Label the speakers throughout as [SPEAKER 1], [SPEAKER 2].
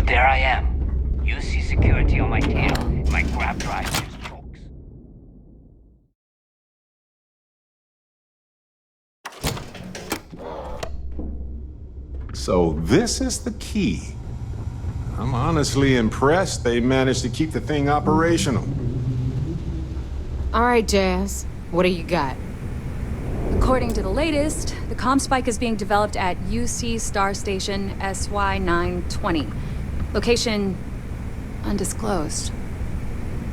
[SPEAKER 1] There I am. You see security on my tail. My grab drive just chokes.
[SPEAKER 2] So this is the key. I'm honestly impressed they managed to keep the thing operational.
[SPEAKER 3] All right, Jazz. What do you got?
[SPEAKER 4] According to the latest, the COMSPIKE is being developed at UC Star Station SY920. Location undisclosed.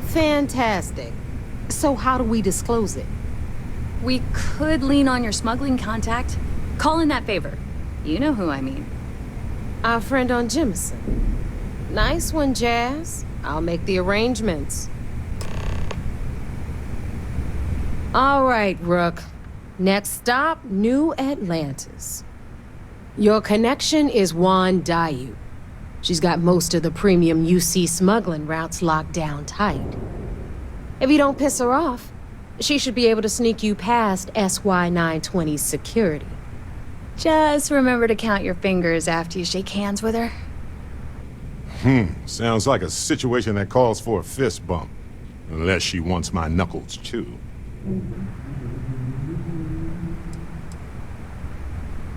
[SPEAKER 3] Fantastic. So how do we disclose it?
[SPEAKER 4] We could lean on your smuggling contact. Call in that favor. You know who I mean.
[SPEAKER 3] Our friend on Jemison. Nice one, Jazz. I'll make the arrangements. All right, Rook. Next stop, New Atlantis. Your connection is Juan Dayu. She's got most of the premium UC smuggling routes locked down tight. If you don't piss her off, she should be able to sneak you past SY920's security.
[SPEAKER 4] Just remember to count your fingers after you shake hands with her.
[SPEAKER 2] Sounds like a situation that calls for a fist bump. Unless she wants my knuckles, too.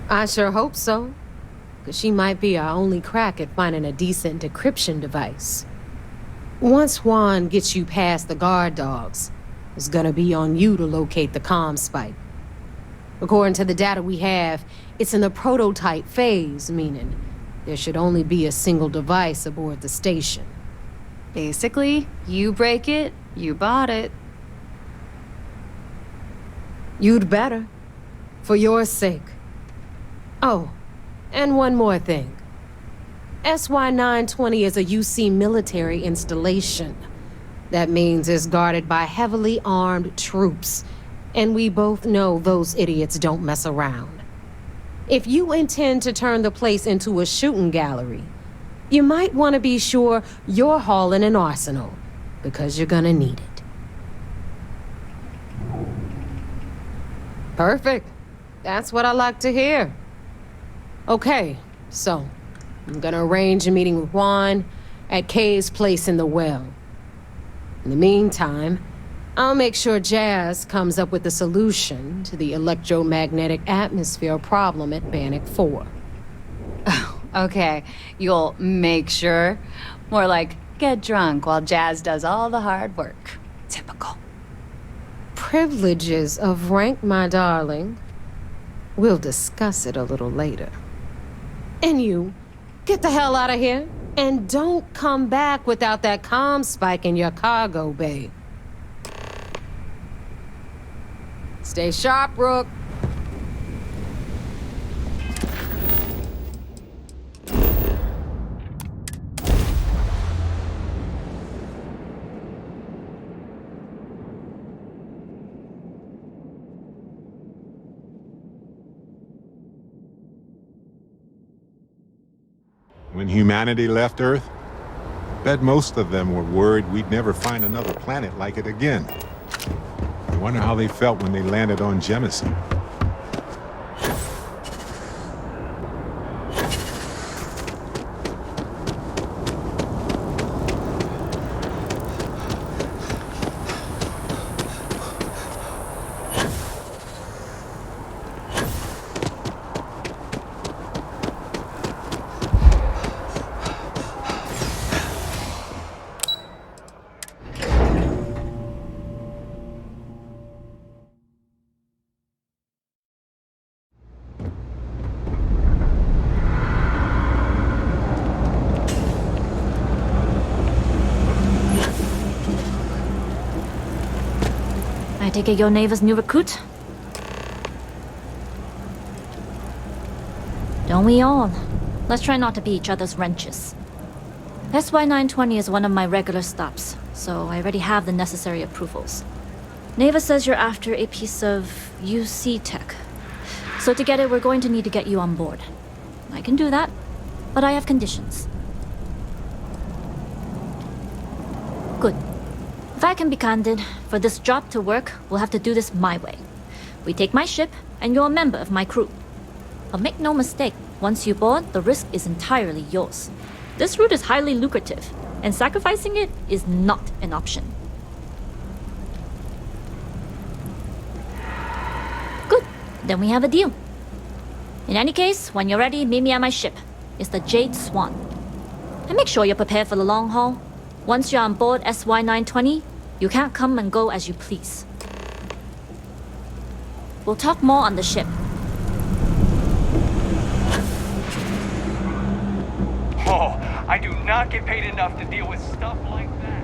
[SPEAKER 3] I sure hope so. Because she might be our only crack at finding a decent decryption device. Once Juan gets you past the guard dogs, it's gonna be on you to locate the COMSPIKE. According to the data we have, it's in the prototype phase, meaning there should only be a single device aboard the station.
[SPEAKER 4] Basically, you break it, you bought it.
[SPEAKER 3] You'd better. For your sake. Oh, and one more thing. SY920 is a UC military installation. That means it's guarded by heavily armed troops. And we both know those idiots don't mess around. If you intend to turn the place into a shooting gallery, you might want to be sure you're hauling an arsenal, because you're gonna need it. Perfect. That's what I like to hear. Okay, so I'm gonna arrange a meeting with Juan at Kay's place in the well. In the meantime, I'll make sure Jazz comes up with a solution to the electromagnetic atmosphere problem at Bannock 4.
[SPEAKER 4] Oh, okay. You'll make sure. More like, get drunk while Jazz does all the hard work. Typical.
[SPEAKER 3] Privileges of rank, my darling. We'll discuss it a little later. And you, get the hell out of here. And don't come back without that COMSPIKE in your cargo bay. Stay sharp, Rook.
[SPEAKER 2] When humanity left Earth, bet most of them were worried we'd never find another planet like it again. I wonder how they felt when they landed on Jemison.
[SPEAKER 5] I take it your neighbor's new recruit? Don't we all? Let's try not to be each other's wrenches. SY920 is one of my regular stops, so I already have the necessary approvals. Neva says you're after a piece of UC tech. So to get it, we're going to need to get you on board. I can do that, but I have conditions. Good. If I can be candid, for this job to work, we'll have to do this my way. We take my ship, and you're a member of my crew. But make no mistake, once you board, the risk is entirely yours. This route is highly lucrative, and sacrificing it is not an option. Good, then we have a deal. In any case, when you're ready, meet me at my ship. It's the Jade Swan. And make sure you're prepared for the long haul. Once you're on board SY-920, you can't come and go as you please. We'll talk more on the ship.
[SPEAKER 1] Oh, I do not get paid enough to deal with stuff like that.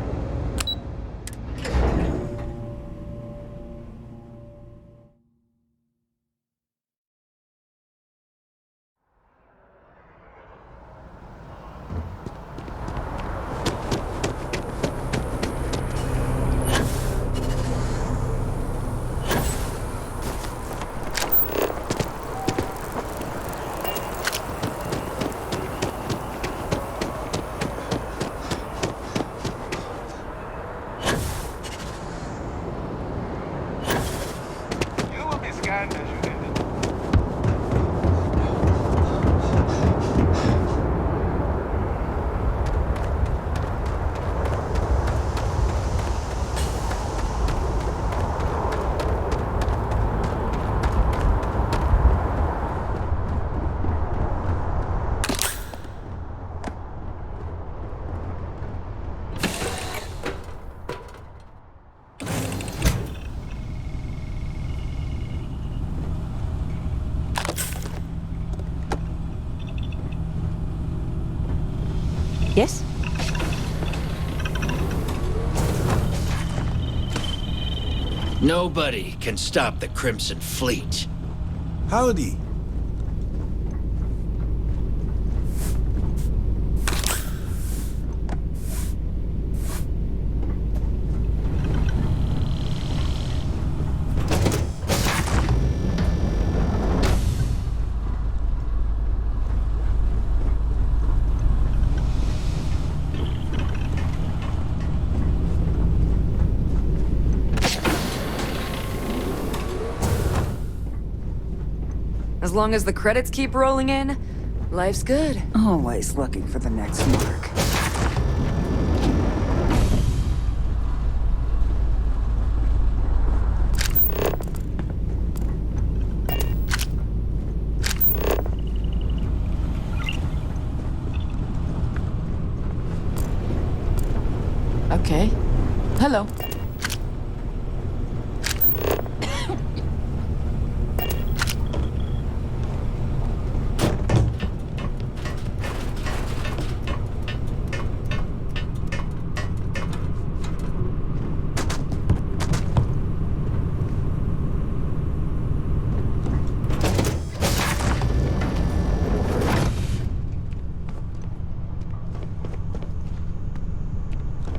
[SPEAKER 3] Yes?
[SPEAKER 6] Nobody can stop the Crimson Fleet.
[SPEAKER 7] Howdy.
[SPEAKER 8] As long as the credits keep rolling in, life's good. Always looking for the next mark. Okay. Hello.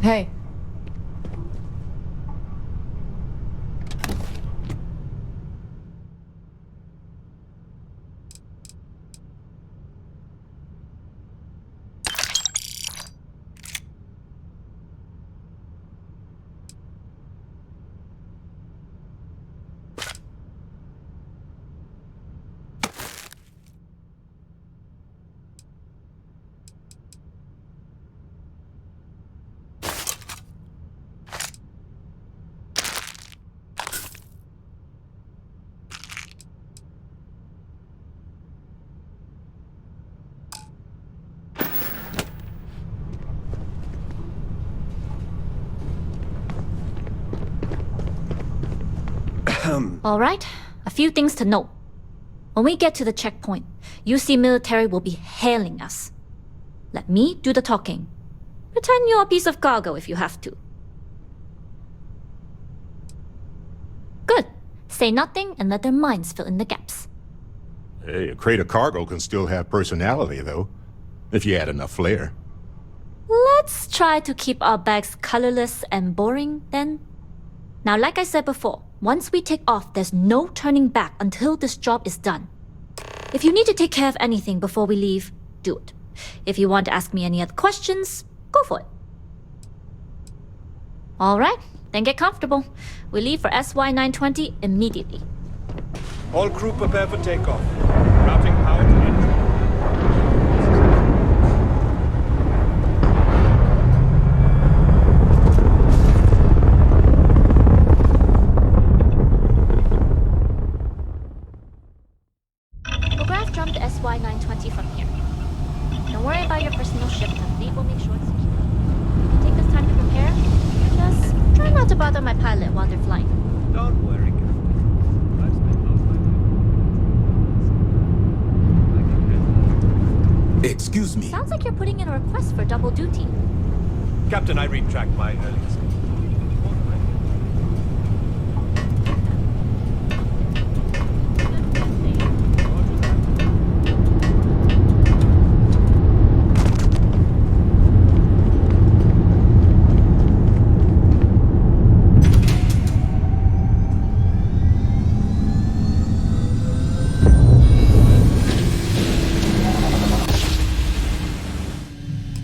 [SPEAKER 8] Hey.
[SPEAKER 5] All right, a few things to note. When we get to the checkpoint, UC military will be hailing us. Let me do the talking. Pretend you're a piece of cargo if you have to. Good. Say nothing and let their minds fill in the gaps.
[SPEAKER 2] Hey, a crate of cargo can still have personality, though, if you add enough flair.
[SPEAKER 5] Let's try to keep our bags colorless and boring, then. Now, like I said before, once we take off, there's no turning back until this job is done. If you need to take care of anything before we leave, do it. If you want to ask me any other questions, go for it. All right, then get comfortable. We leave for SY-920 immediately.
[SPEAKER 7] All crew prepare for takeoff. Routing power to entry.
[SPEAKER 5] confirmed the SY-920 from here. Don't worry about your personal ship, the fleet will make sure it's secure. You can take this time to prepare. Just try not to bother my pilot while they're flying.
[SPEAKER 7] Don't worry, Captain. I've spent most of my time.
[SPEAKER 9] Excuse me.
[SPEAKER 5] Sounds like you're putting in a request for double duty.
[SPEAKER 7] Captain, I retract my earlier statement.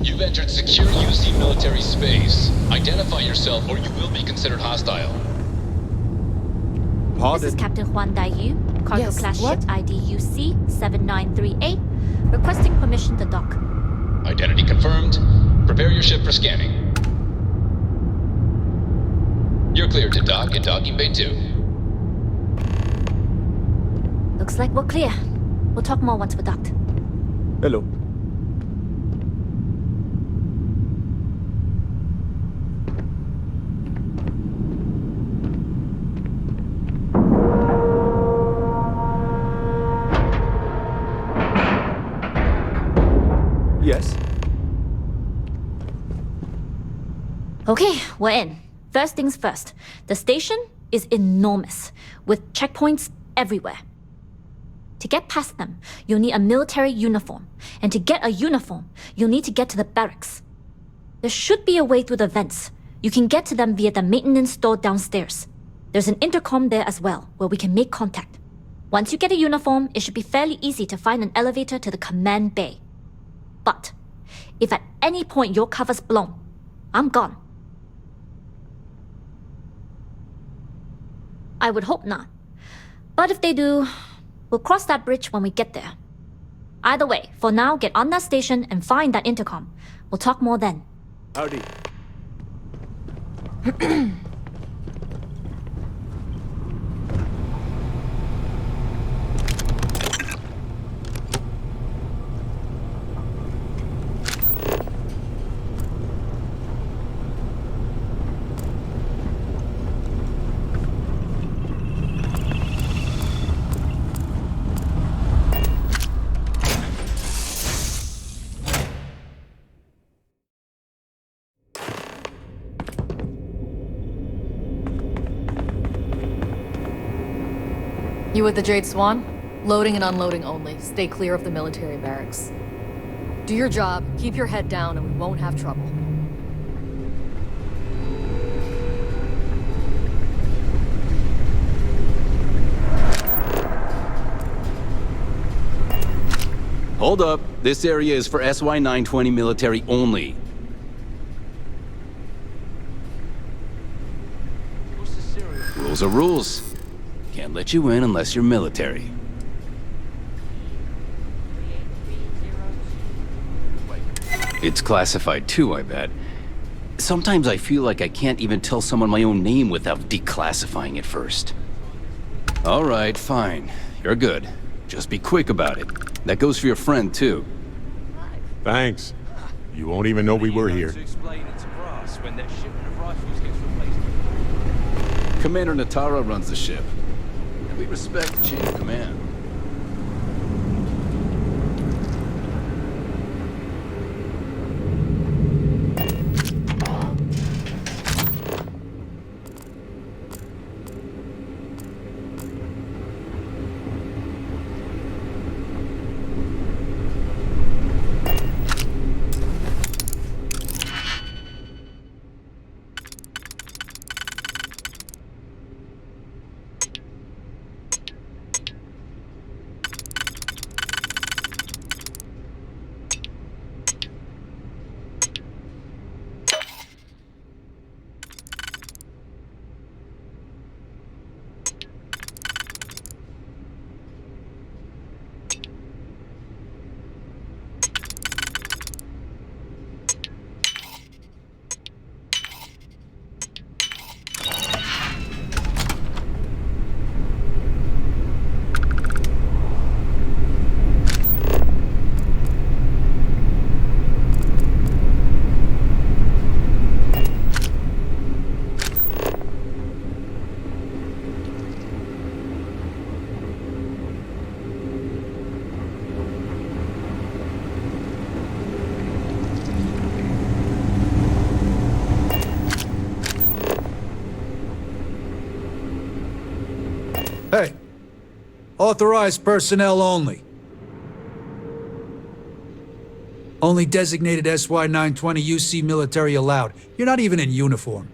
[SPEAKER 10] You've entered secure UC military space. Identify yourself or you will be considered hostile.
[SPEAKER 5] This is Captain Huan Daiyu, cargo
[SPEAKER 3] Yes,
[SPEAKER 5] class
[SPEAKER 3] what?
[SPEAKER 5] ship ID UC-7938, requesting permission to dock.
[SPEAKER 10] Identity confirmed. Prepare your ship for scanning. You're cleared to dock in docking bay 2.
[SPEAKER 5] Looks like we're clear. We'll talk more once we're docked.
[SPEAKER 7] Hello. Yes?
[SPEAKER 5] Okay, we're in. First things first. The station is enormous, with checkpoints everywhere. To get past them, you'll need a military uniform. And to get a uniform, you'll need to get to the barracks. There should be a way through the vents. You can get to them via the maintenance store downstairs. There's an intercom there as well, where we can make contact. Once you get a uniform, it should be fairly easy to find an elevator to the command bay. But if at any point your cover's blown, I'm gone. I would hope not. But if they do, we'll cross that bridge when we get there. Either way, for now, get on that station and find that intercom. We'll talk more then.
[SPEAKER 7] Howdy.
[SPEAKER 11] You with the Jade Swan? Loading and unloading only. Stay clear of the military barracks. Do your job, keep your head down, and we won't have trouble.
[SPEAKER 9] Hold up. This area is for SY-920 military only. Rules are rules. Can't let you in unless you're military. It's classified too, I bet. Sometimes I feel like I can't even tell someone my own name without declassifying it first. All right, fine. You're good. Just be quick about it. That goes for your friend, too.
[SPEAKER 2] Thanks. You won't even know we were here.
[SPEAKER 9] Commander Natara runs the ship. We respect the chain of command.
[SPEAKER 12] Authorized personnel only. Only designated SY-920 UC military allowed. You're not even in uniform.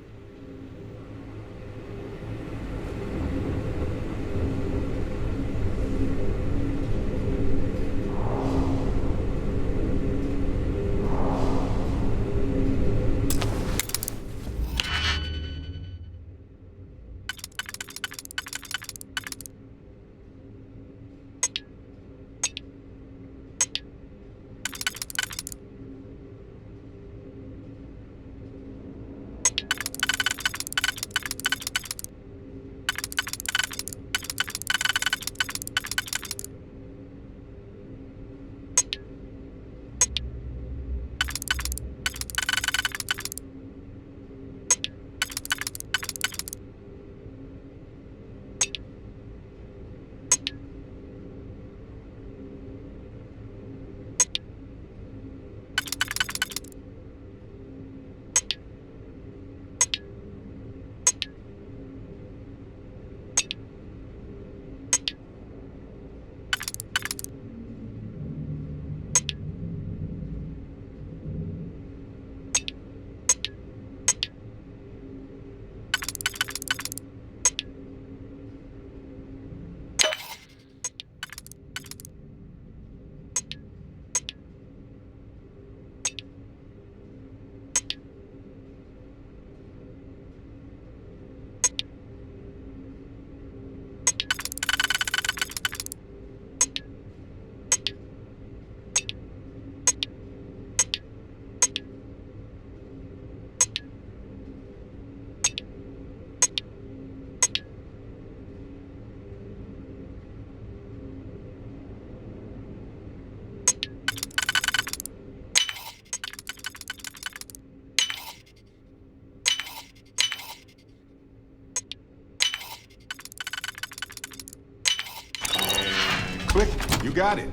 [SPEAKER 2] Click, you got it.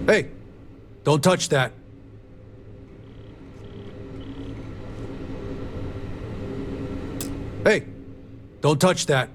[SPEAKER 12] Hey, don't touch that. Hey, don't touch that.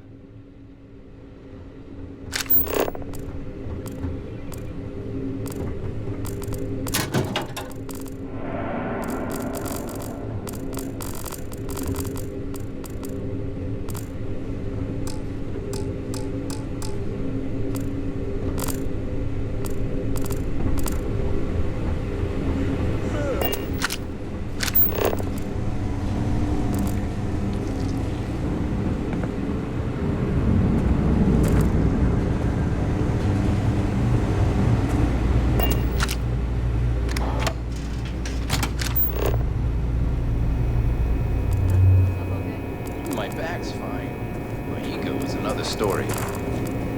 [SPEAKER 9] My back's fine. My ego is another story.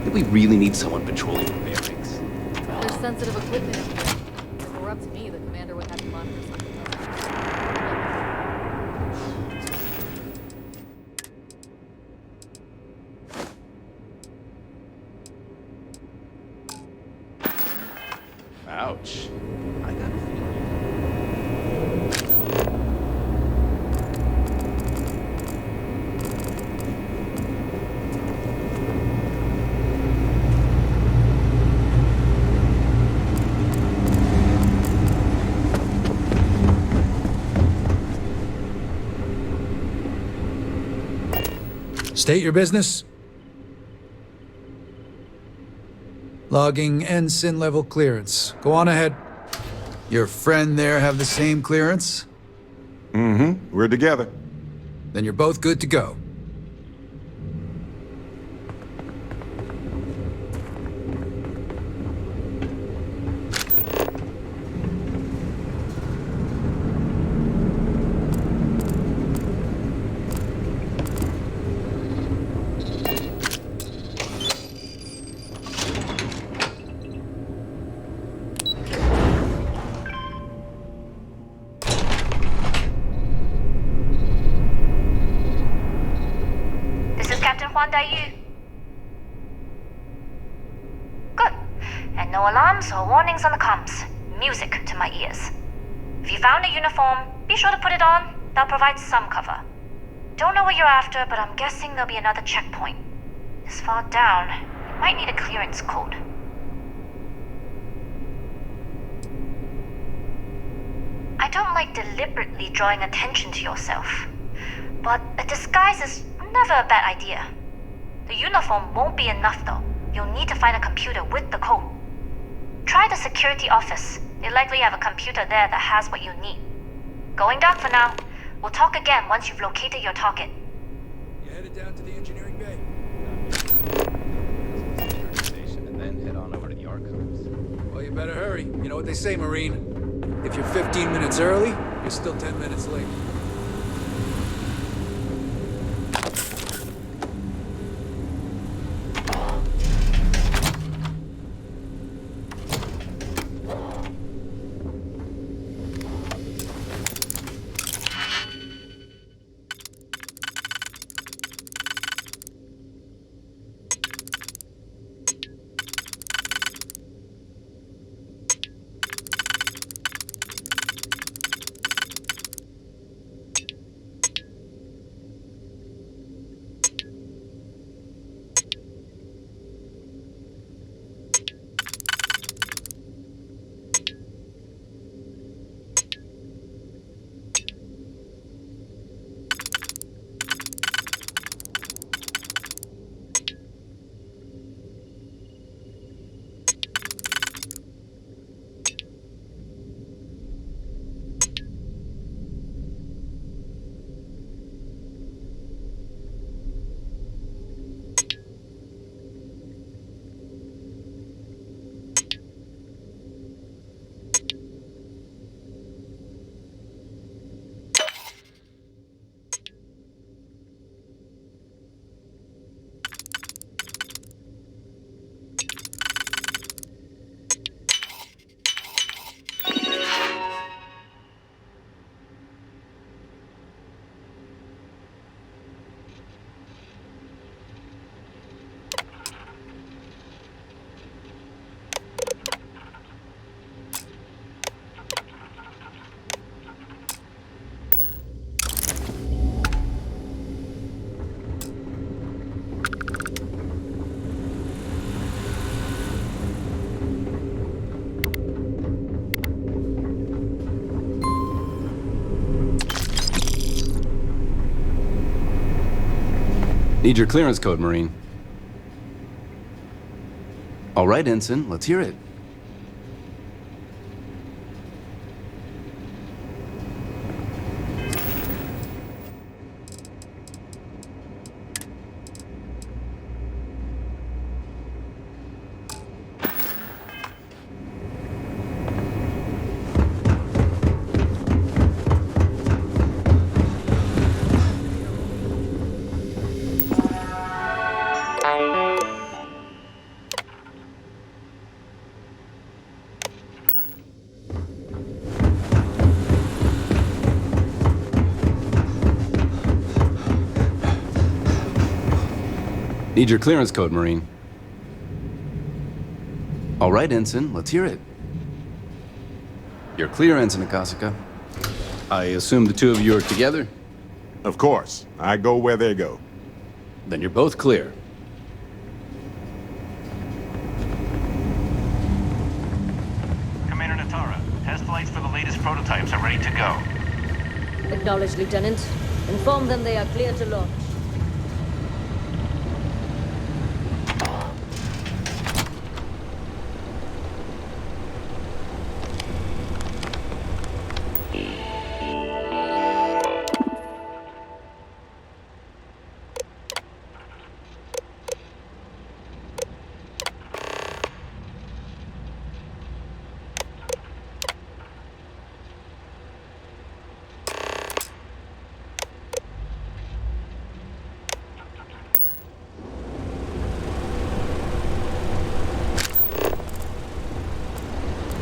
[SPEAKER 9] Do we really need someone patrolling the barracks?
[SPEAKER 11] There's sensitive equipment up there. If it were up to me, the commander would have to monitor something else.
[SPEAKER 9] Ouch. I got a feeling.
[SPEAKER 12] State your business. Logging ensign level clearance. Go on ahead. Your friend there have the same clearance?
[SPEAKER 2] Mm-hmm. We're together.
[SPEAKER 12] Then you're both good to go.
[SPEAKER 13] Good. And no alarms or warnings on the comms.
[SPEAKER 5] music to my ears. If you found a uniform, be sure to put it on. That'll provide some cover. Don't know what you're after, but I'm guessing there'll be another checkpoint. This far down, you might need a clearance code. I don't like deliberately drawing attention to yourself, but a disguise is never a bad idea. The uniform won't be enough though. You'll need to find a computer with the code. Try the security office. They likely have a computer there that has what you need. Going dark for now. We'll talk again once you've located your target.
[SPEAKER 12] You headed down to the engineering bay?
[SPEAKER 9] Station and then head on over to the archives.
[SPEAKER 12] Well, you better hurry. You know what they say, Marine. If you're 15 minutes early, you're still 10 minutes late.
[SPEAKER 9] Need your clearance code, Marine. All right, Ensign, let's hear it. Need your clearance code, Marine. All right, Ensign, let's hear it. You're clear, Ensign Akasaka. I assume the two of you are together?
[SPEAKER 2] Of course. I go where they go.
[SPEAKER 9] Then you're both clear.
[SPEAKER 1] Commander Natara, test flights for the latest prototypes are ready to go.
[SPEAKER 11] Acknowledged, Lieutenant. Inform them they are clear to launch.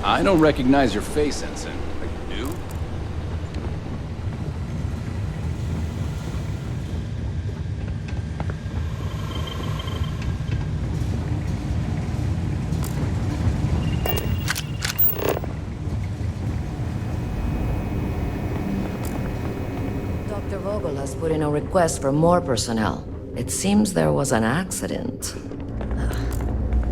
[SPEAKER 9] I don't recognize your face, Ensign. But you do?
[SPEAKER 13] Dr. Vogel has put in a request for more personnel. It seems there was an accident.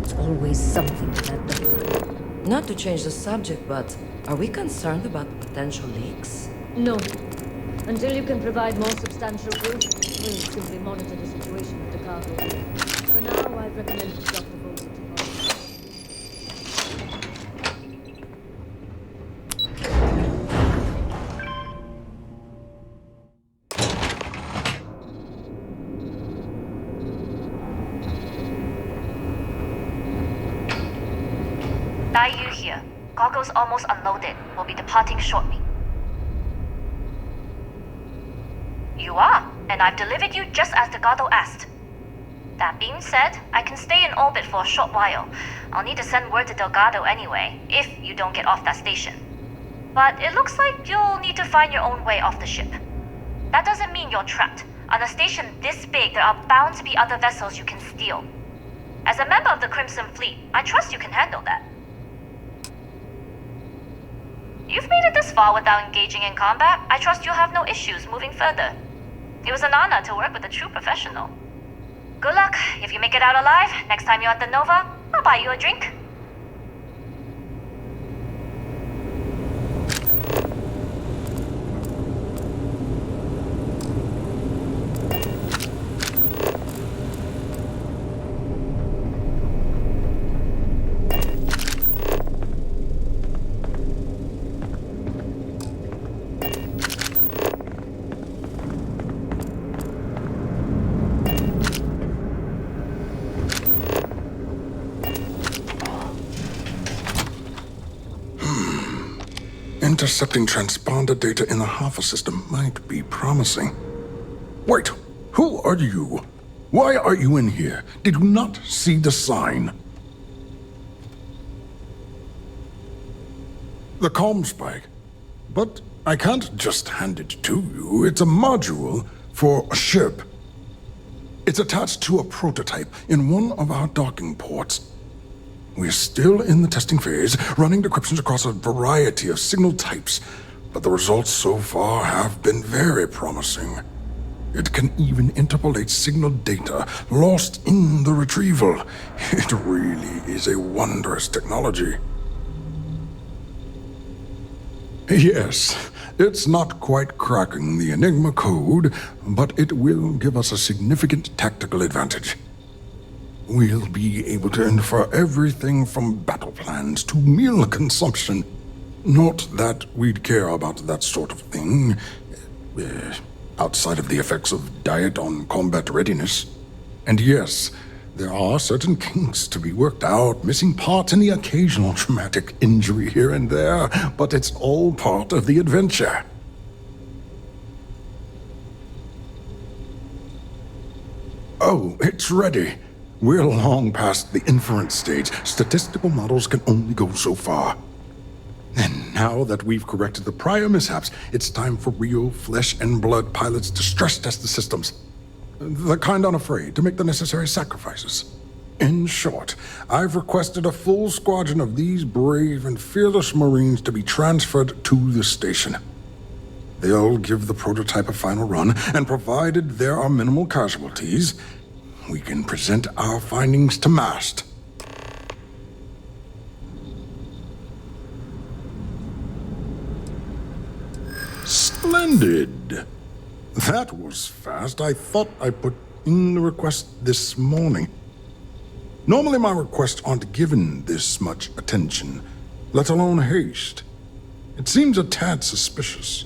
[SPEAKER 11] It's always something to that doctor.
[SPEAKER 13] Not to change the subject, but are we concerned about potential leaks?
[SPEAKER 11] No. Until you can provide more substantial proof, we'll simply monitor the situation with the cargo. For now, I'd recommend Dr. Vogel to call.
[SPEAKER 5] Yu here. Goggles almost unloaded. We'll be departing shortly. You are, and I've delivered you just as Delgado asked. That being said, I can stay in orbit for a short while. I'll need to send word to Delgado anyway, if you don't get off that station. But it looks like you'll need to find your own way off the ship. That doesn't mean you're trapped. On a station this big, there are bound to be other vessels you can steal. As a member of the Crimson Fleet, I trust you can handle that. You've made it this far without engaging in combat. I trust you'll have no issues moving further. It was an honor to work with a true professional. Good luck. If you make it out alive, next time you're at the Nova, I'll buy you a drink.
[SPEAKER 14] Intercepting transponder data in the Alpha system might be promising. Wait, who are you? Why are you in here? Did you not see the sign? The COMSPIKE. But I can't just hand it to you. It's a module for a ship. It's attached to a prototype in one of our docking ports. We're still in the testing phase, running decryptions across a variety of signal types, but the results so far have been very promising. It can even interpolate signal data lost in the retrieval. It really is a wondrous technology. Yes, it's not quite cracking the Enigma code, but it will give us a significant tactical advantage. We'll be able to infer everything from battle plans to meal consumption. Not that we'd care about that sort of thing, outside of the effects of diet on combat readiness. And yes, there are certain kinks to be worked out, missing parts and the occasional traumatic injury here and there, but it's all part of the adventure. Oh, it's ready. We're long past the inference stage. Statistical models can only go so far. And now that we've corrected the prior mishaps, it's time for real flesh and blood pilots to stress test the systems. The kind unafraid to make the necessary sacrifices. In short, I've requested a full squadron of these brave and fearless Marines to be transferred to the station. They'll give the prototype a final run, and provided there are minimal casualties, we can present our findings to Mast. Splendid. That was fast. I thought I put in the request this morning. Normally my requests aren't given this much attention, let alone haste. It seems a tad suspicious.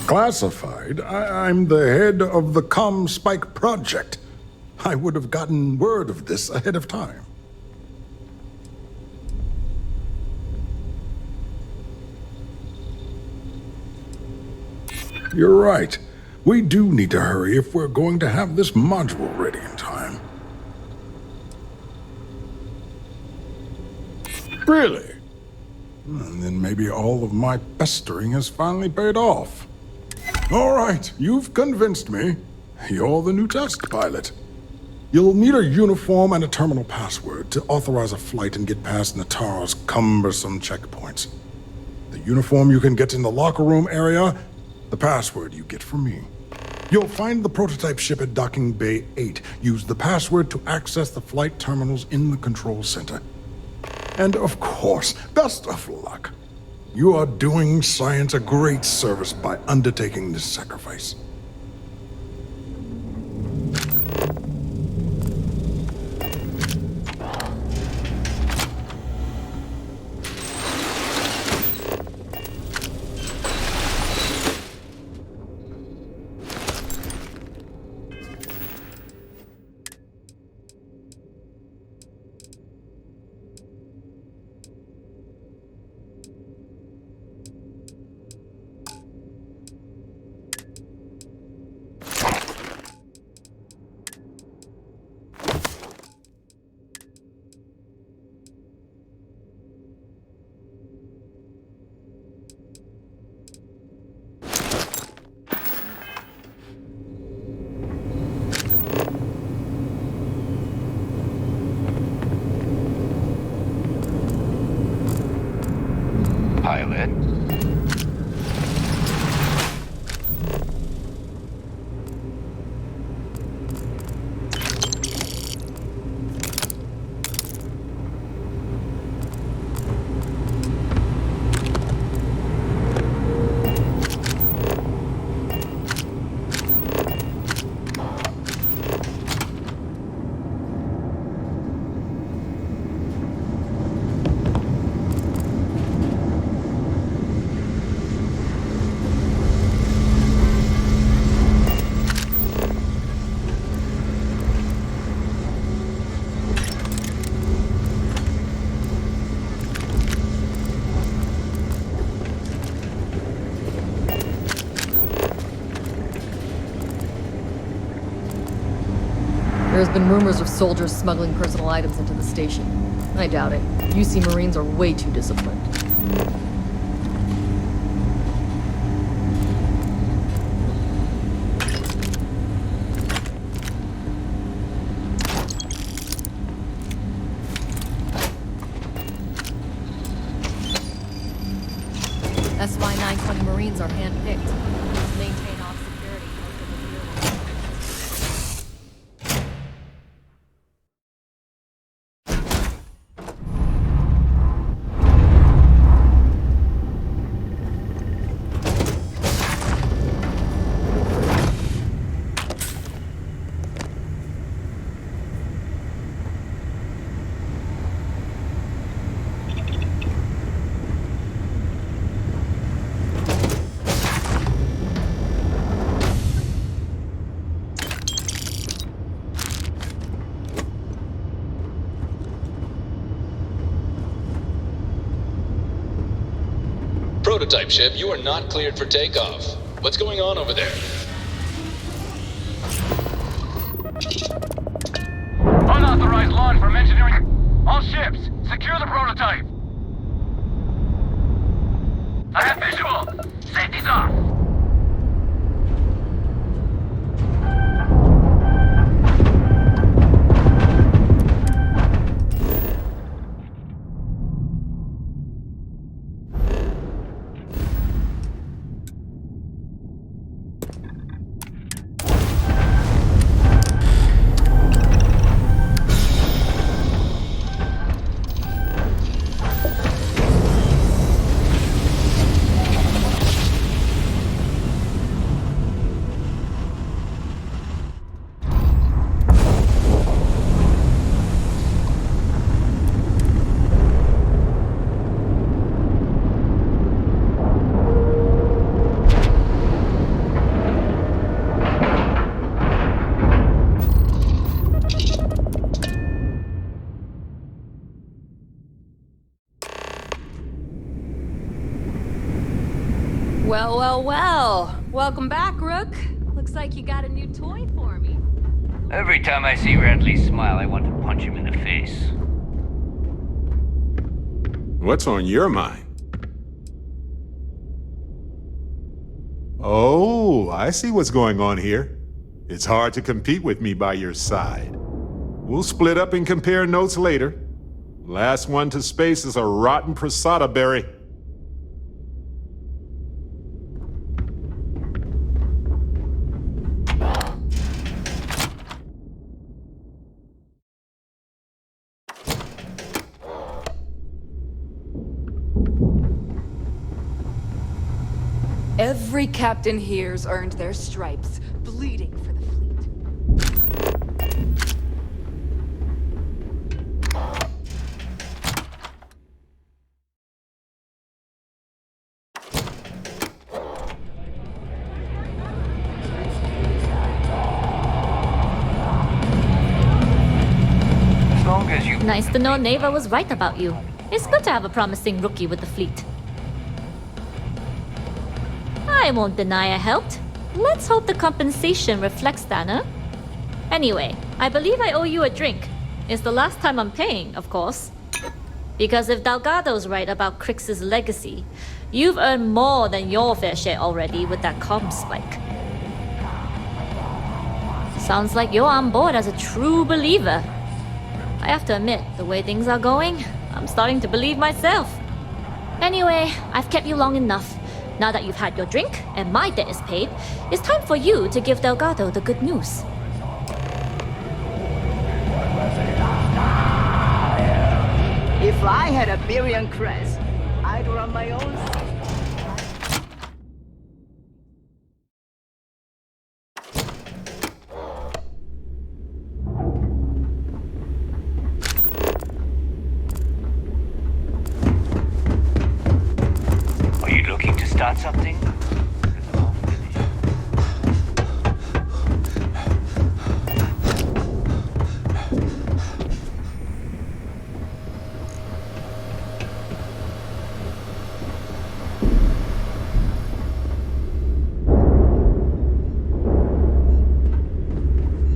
[SPEAKER 14] Classified? I'm the head of the COMSPIKE project. I would have gotten word of this ahead of time. You're right. We do need to hurry if we're going to have this module ready in time. Really? And then maybe all of my pestering has finally paid off. All right, you've convinced me. You're the new test pilot. You'll need a uniform and a terminal password to authorize a flight and get past Natara's cumbersome checkpoints. The uniform you can get in the locker room area, the password you get from me. You'll find the prototype ship at Docking Bay 8. Use the password to access the flight terminals in the control center. And of course, best of luck. You are doing science a great service by undertaking this sacrifice.
[SPEAKER 1] Pilot.
[SPEAKER 11] There's been rumors of soldiers smuggling personal items into the station. I doubt it. UC Marines are way too disciplined. SY 920 Marines are handpicked. Maintain off security.
[SPEAKER 10] Prototype ship, you are not cleared for takeoff. What's going on over there?
[SPEAKER 1] Unauthorized launch from engineering. All ships, secure the prototype. I have visual. Safety's off.
[SPEAKER 4] Well. Welcome back, Rook. Looks like you got a new toy for me.
[SPEAKER 1] Every time I see Radley smile, I want to punch him in the face.
[SPEAKER 2] What's on your mind? Oh, I see what's going on here. It's hard to compete with me by your side. We'll split up and compare notes later. Last one to space is a rotten prasada berry.
[SPEAKER 8] Every captain here's earned their stripes, bleeding for the fleet.
[SPEAKER 1] As long as you...
[SPEAKER 5] Nice to know Neva was right about you. It's good to have a promising rookie with the fleet. I won't deny I helped. Let's hope the compensation reflects that, huh? Anyway, I believe I owe you a drink. It's the last time I'm paying, of course. Because if Delgado's right about Crix's legacy, you've earned more than your fair share already with that COMSPIKE. Sounds like you're on board as a true believer. I have to admit, the way things are going, I'm starting to believe myself. Anyway, I've kept you long enough. Now that you've had your drink and my debt is paid, it's time for you to give Delgado the good news.
[SPEAKER 15] If I had a Birion crest, I'd run my own.
[SPEAKER 1] Are you looking to start something?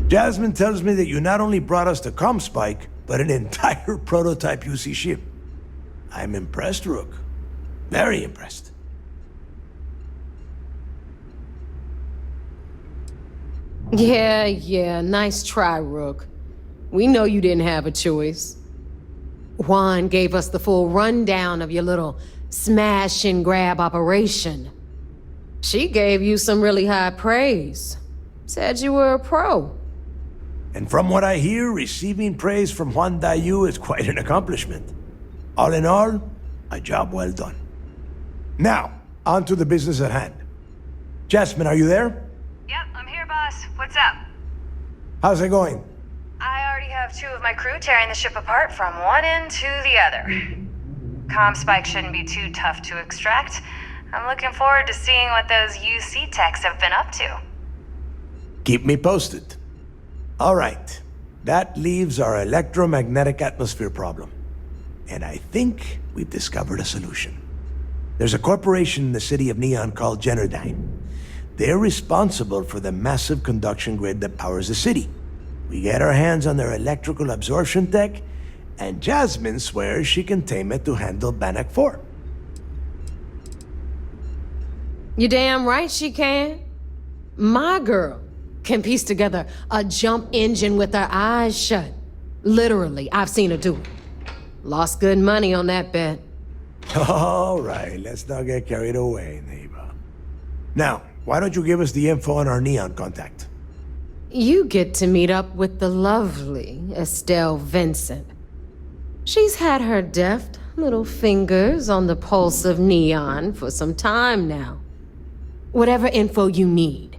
[SPEAKER 16] Jasmine tells me that you not only brought us the COMSPIKE, but an entire prototype UC ship. I'm impressed, Rook. Very impressed.
[SPEAKER 3] Yeah, nice try, Rook. We know you didn't have a choice. Juan gave us the full rundown of your little smash and grab operation. She gave you some really high praise. Said you were a pro.
[SPEAKER 16] And from what I hear, receiving praise from Juan Dayu is quite an accomplishment. All in all, a job well done. Now, on to the business at hand. Jasmine, are you there?
[SPEAKER 17] Yep, I'm here, boss. What's up?
[SPEAKER 16] How's it going?
[SPEAKER 17] I already have 2 of my crew tearing the ship apart from one end to the other. COMSPIKE shouldn't be too tough to extract. I'm looking forward to seeing what those UC techs have been up to.
[SPEAKER 16] Keep me posted. All right, that leaves our electromagnetic atmosphere problem. And I think we've discovered a solution. There's a corporation in the city of Neon called Generdyne. They're responsible for the massive conduction grid that powers the city. We get our hands on their electrical absorption tech, and Jasmine swears she can tame it to handle Bannock 4.
[SPEAKER 3] You damn right she can. My girl can piece together a jump engine with her eyes shut. Literally, I've seen her do it. Lost good money on that bet.
[SPEAKER 16] All right, let's not get carried away, neighbor. Now, why don't you give us the info on our Neon contact?
[SPEAKER 3] You get to meet up with the lovely Estelle Vincent. She's had her deft little fingers on the pulse of Neon for some time now. Whatever info you need,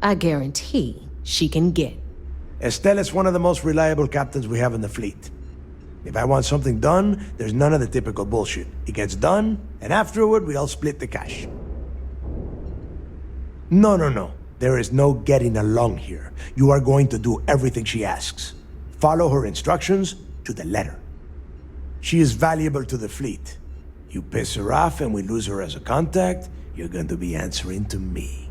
[SPEAKER 3] I guarantee she can get.
[SPEAKER 16] Estelle is one of the most reliable captains we have in the fleet. If I want something done, there's none of the typical bullshit. It gets done, and afterward we all split the cash. No. There is no getting along here. You are going to do everything she asks. Follow her instructions to the letter. She is valuable to the fleet. You piss her off and we lose her as a contact, you're going to be answering to me.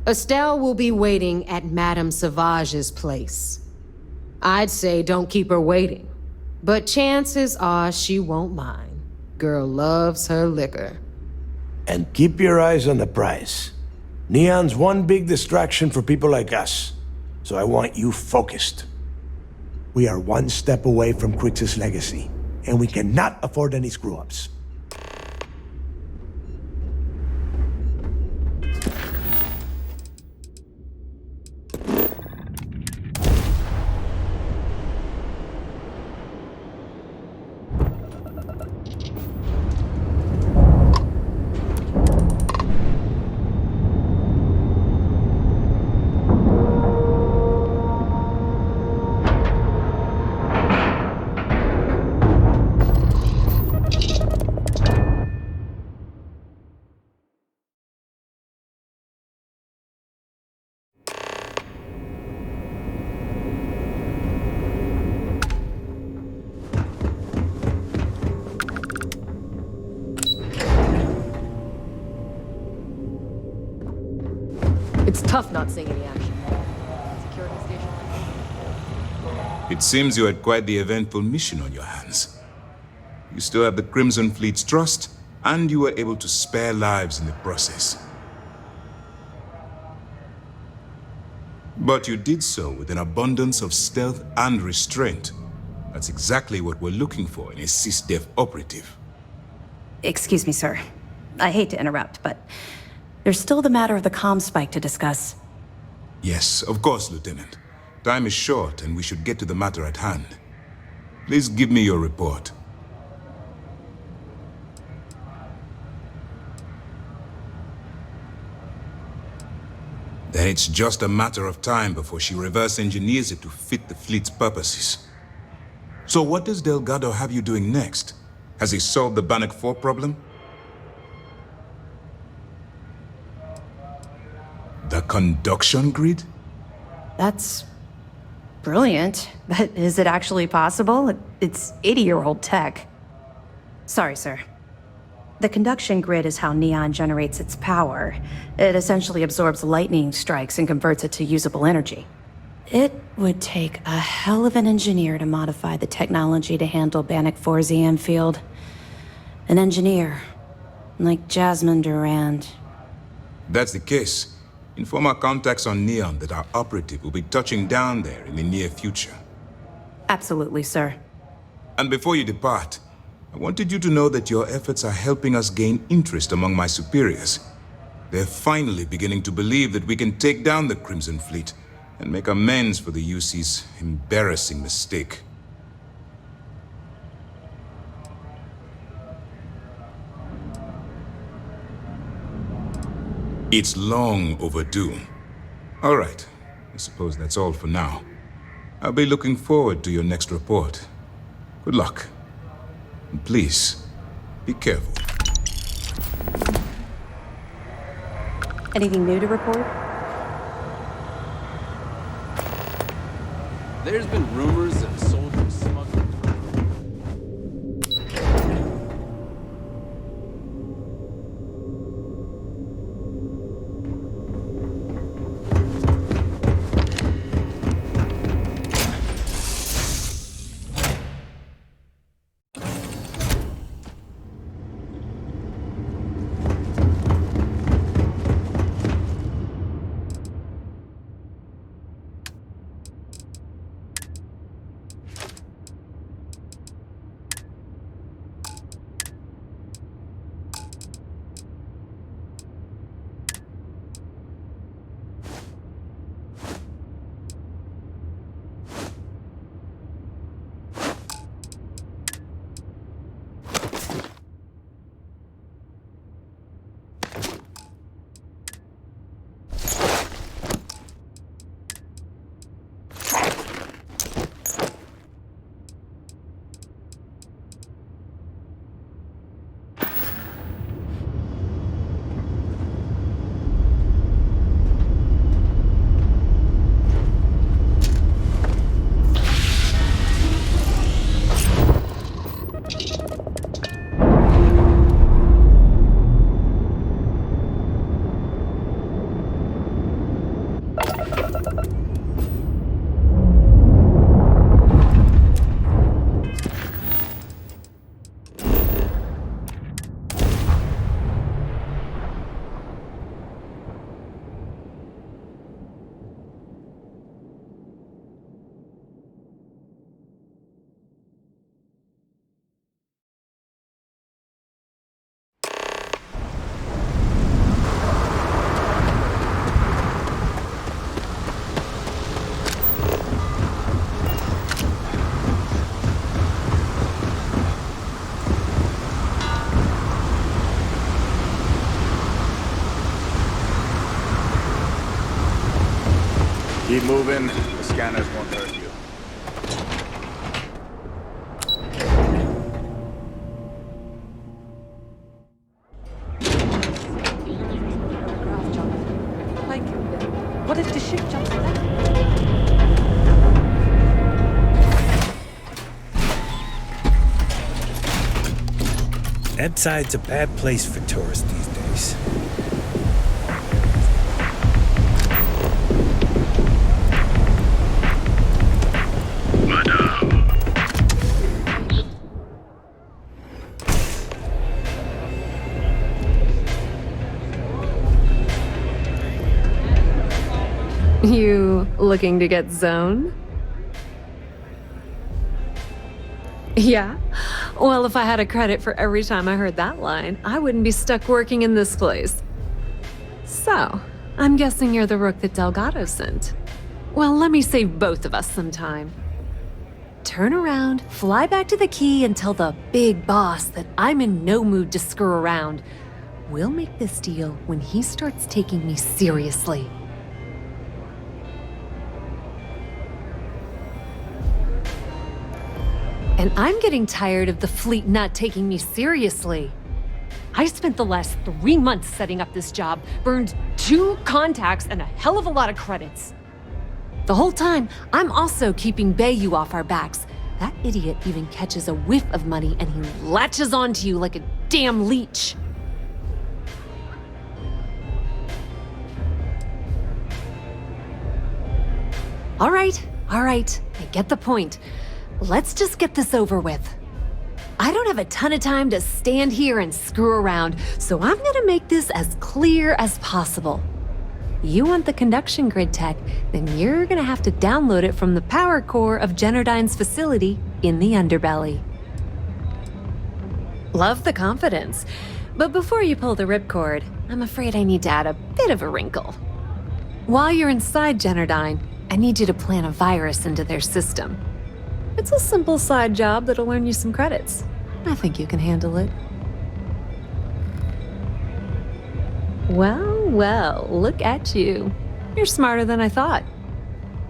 [SPEAKER 3] Estelle will be waiting at Madame Sauvage's place. I'd say don't keep her waiting, but chances are she won't mind. Girl loves her liquor.
[SPEAKER 16] And keep your eyes on the prize. Neon's one big distraction for people like us, so I want you focused. We are one step away from Crixus' legacy, and we cannot afford any screw-ups.
[SPEAKER 11] It's tough not seeing any action. Security station.
[SPEAKER 18] It seems you had quite the eventful mission on your hands. You still have the Crimson Fleet's trust, and you were able to spare lives in the process. But you did so with an abundance of stealth and restraint. That's exactly what we're looking for in a SysDef operative.
[SPEAKER 19] Excuse me, sir. I hate to interrupt, but there's still the matter of the COMSPIKE to discuss.
[SPEAKER 18] Yes, of course, Lieutenant. Time is short, and we should get to the matter at hand. Please give me your report. Then it's just a matter of time before she reverse engineers it to fit the fleet's purposes. So what does Delgado have you doing next? Has he solved the Bannock 4 problem? The conduction grid?
[SPEAKER 19] That's brilliant, but is it actually possible? It's 80-year-old tech. Sorry, sir. The conduction grid is how Neon generates its power. It essentially absorbs lightning strikes and converts it to usable energy. It would take a hell of an engineer to modify the technology to handle Bannock 4's EM field. An engineer, like Jasmine Durand.
[SPEAKER 18] That's the case. Inform our contacts on Neon that our operative will be touching down there in the near future.
[SPEAKER 19] Absolutely, sir.
[SPEAKER 18] And before you depart, I wanted you to know that your efforts are helping us gain interest among my superiors. They're finally beginning to believe that we can take down the Crimson Fleet and make amends for the UC's embarrassing mistake. It's long overdue. All right, I suppose that's all for now. I'll be looking forward to your next report. Good luck. And please, be careful.
[SPEAKER 19] Anything new to report?
[SPEAKER 9] There's been rumors of soldiers smuggling.
[SPEAKER 20] Keep moving. The scanners won't hurt you.
[SPEAKER 11] Like, what if the ship jumps back?
[SPEAKER 21] That side's a bad place for tourists these days.
[SPEAKER 11] You looking to get zoned? Yeah? Well, if I had a credit for every time I heard that line, I wouldn't be stuck working in this place. So, I'm guessing you're the rook that Delgado sent. Well, let me save both of us some time. Turn around, fly back to the key, and tell the big boss that I'm in no mood to screw around. We'll make this deal when he starts taking me seriously. And I'm getting tired of the fleet not taking me seriously. I spent the last 3 months setting up this job, burned 2 contacts and a hell of a lot of credits. The whole time, I'm also keeping Bayou off our backs. That idiot even catches a whiff of money and he latches onto you like a damn leech. All right, I get the point. Let's just get this over with. I don't have a ton of time to stand here and screw around, so I'm gonna make this as clear as possible. You want the conduction grid tech, then you're gonna have to download it from the power core of Generdyne's facility in the underbelly. Love the confidence, but before you pull the ripcord, I'm afraid I need to add a bit of a wrinkle. While you're inside Generdyne, I need you to plant a virus into their system. It's a simple side job that'll earn you some credits. I think you can handle it. Well, look at you. You're smarter than I thought.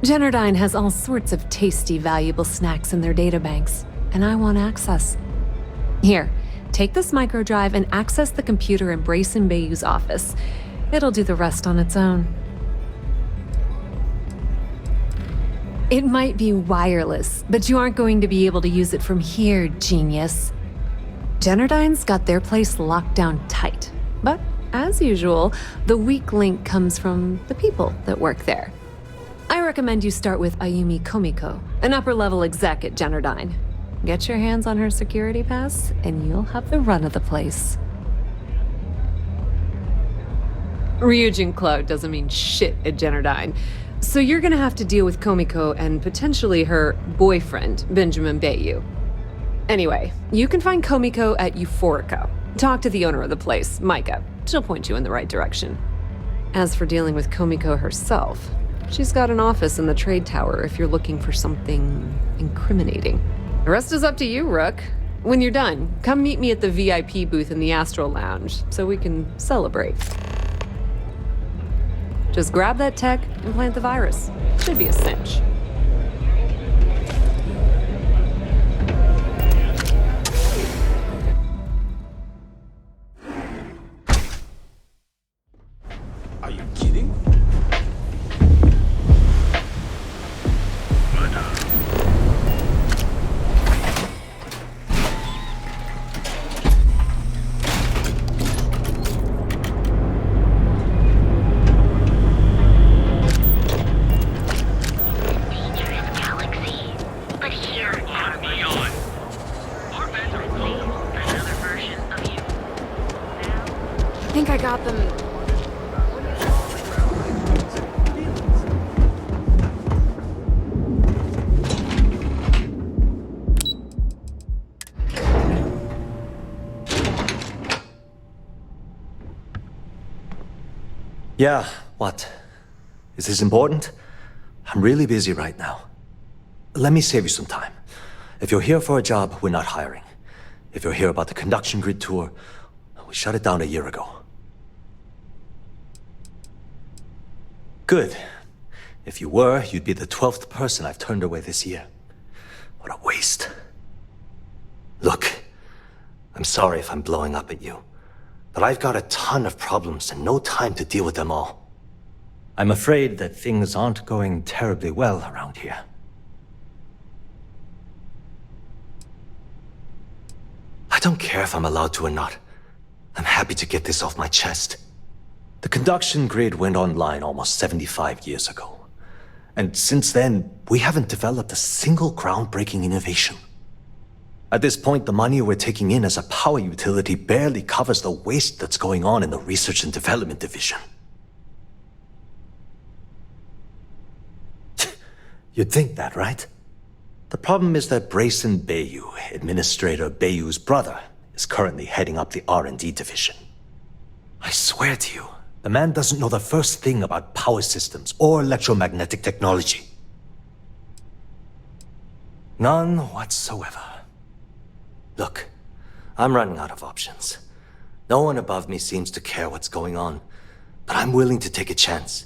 [SPEAKER 11] Generdyne has all sorts of tasty, valuable snacks in their databanks, and I want access. Here, take this microdrive and access the computer in Brayson Bayou's office. It'll do the rest on its own. It might be wireless, but you aren't going to be able to use it from here, genius. Generdyne's got their place locked down tight. But, as usual, the weak link comes from the people that work there. I recommend you start with Ayumi Komiko, an upper-level exec at Generdyne. Get your hands on her security pass, and you'll have the run of the place. Ryujin Cloud doesn't mean shit at Generdyne. So you're gonna have to deal with Komiko and potentially her boyfriend, Benjamin Bayou. Anyway, you can find Komiko at Euphorica. Talk to the owner of the place, Micah. She'll point you in the right direction. As for dealing with Komiko herself, she's got an office in the trade tower if you're looking for something incriminating. The rest is up to you, Rook. When you're done, come meet me at the VIP booth in the Astral Lounge so we can celebrate. Just grab that tech and plant the virus. Should be a cinch.
[SPEAKER 20] Are you kidding?
[SPEAKER 11] I think I got them.
[SPEAKER 22] Yeah, what? Is this important? I'm really busy right now. Let me save you some time. If you're here for a job, we're not hiring. If you're here about the conduction grid tour, we shut it down a year ago. Good. If you were, you'd be the 12th person I've turned away this year. What a waste. Look, I'm sorry if I'm blowing up at you, but I've got a ton of problems and no time to deal with them all. I'm afraid that things aren't going terribly well around here. I don't care if I'm allowed to or not. I'm happy to get this off my chest. The conduction grid went online almost 75 years ago. And since then, we haven't developed a single groundbreaking innovation. At this point, the money we're taking in as a power utility barely covers the waste that's going on in the research and development division. You'd think that, right? The problem is that Brayson Bayou, Administrator Bayou's brother, is currently heading up the R&D division. I swear to you, the man doesn't know the first thing about power systems or electromagnetic technology. None whatsoever. Look, I'm running out of options. No one above me seems to care what's going on, but I'm willing to take a chance.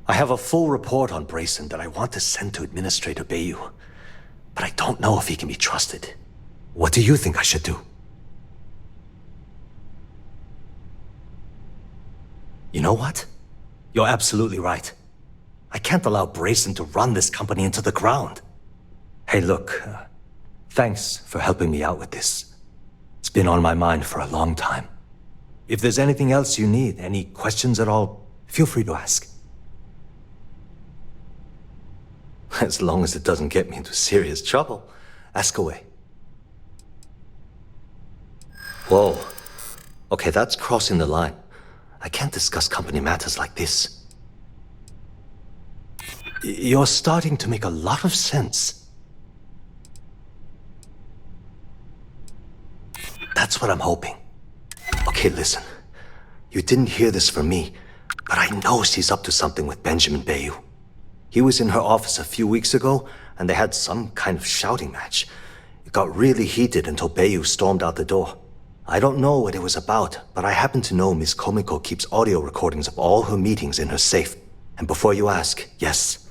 [SPEAKER 22] I have a full report on Brayson that I want to send to Administrator Bayou, but I don't know if he can be trusted. What do you think I should do? You know what? You're absolutely right. I can't allow Brayson to run this company into the ground. Hey, look, thanks for helping me out with this. It's been on my mind for a long time. If there's anything else you need, any questions at all, feel free to ask. As long as it doesn't get me into serious trouble, ask away. Whoa. Okay, that's crossing the line. I can't discuss company matters like this. You're starting to make a lot of sense. That's what I'm hoping. Okay, listen. You didn't hear this from me, but I know she's up to something with Benjamin Bayou. He was in her office a few weeks ago, and they had some kind of shouting match. It got really heated until Bayou stormed out the door. I don't know what it was about, but I happen to know Miss Komiko keeps audio recordings of all her meetings in her safe. And before you ask, yes,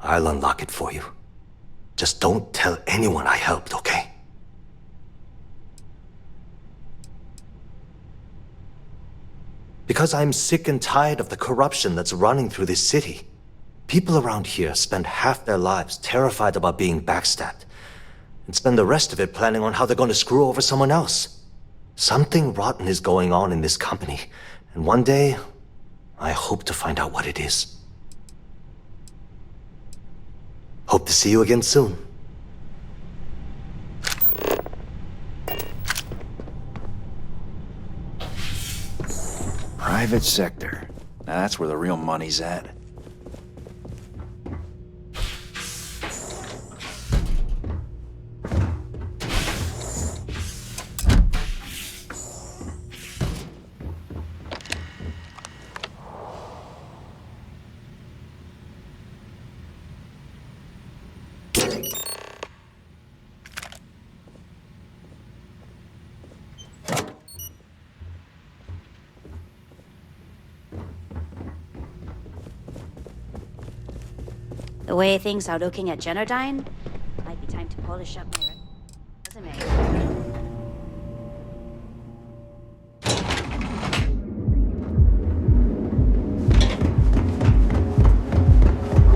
[SPEAKER 22] I'll unlock it for you. Just don't tell anyone I helped, okay? Because I'm sick and tired of the corruption that's running through this city. People around here spend half their lives terrified about being backstabbed, and spend the rest of it planning on how they're going to screw over someone else. Something rotten is going on in this company, and one day, I hope to find out what it is. Hope to see you again soon.
[SPEAKER 6] Private sector. Now that's where the real money's at.
[SPEAKER 7] The way things are looking at Generdyne, might be time to polish up my resume.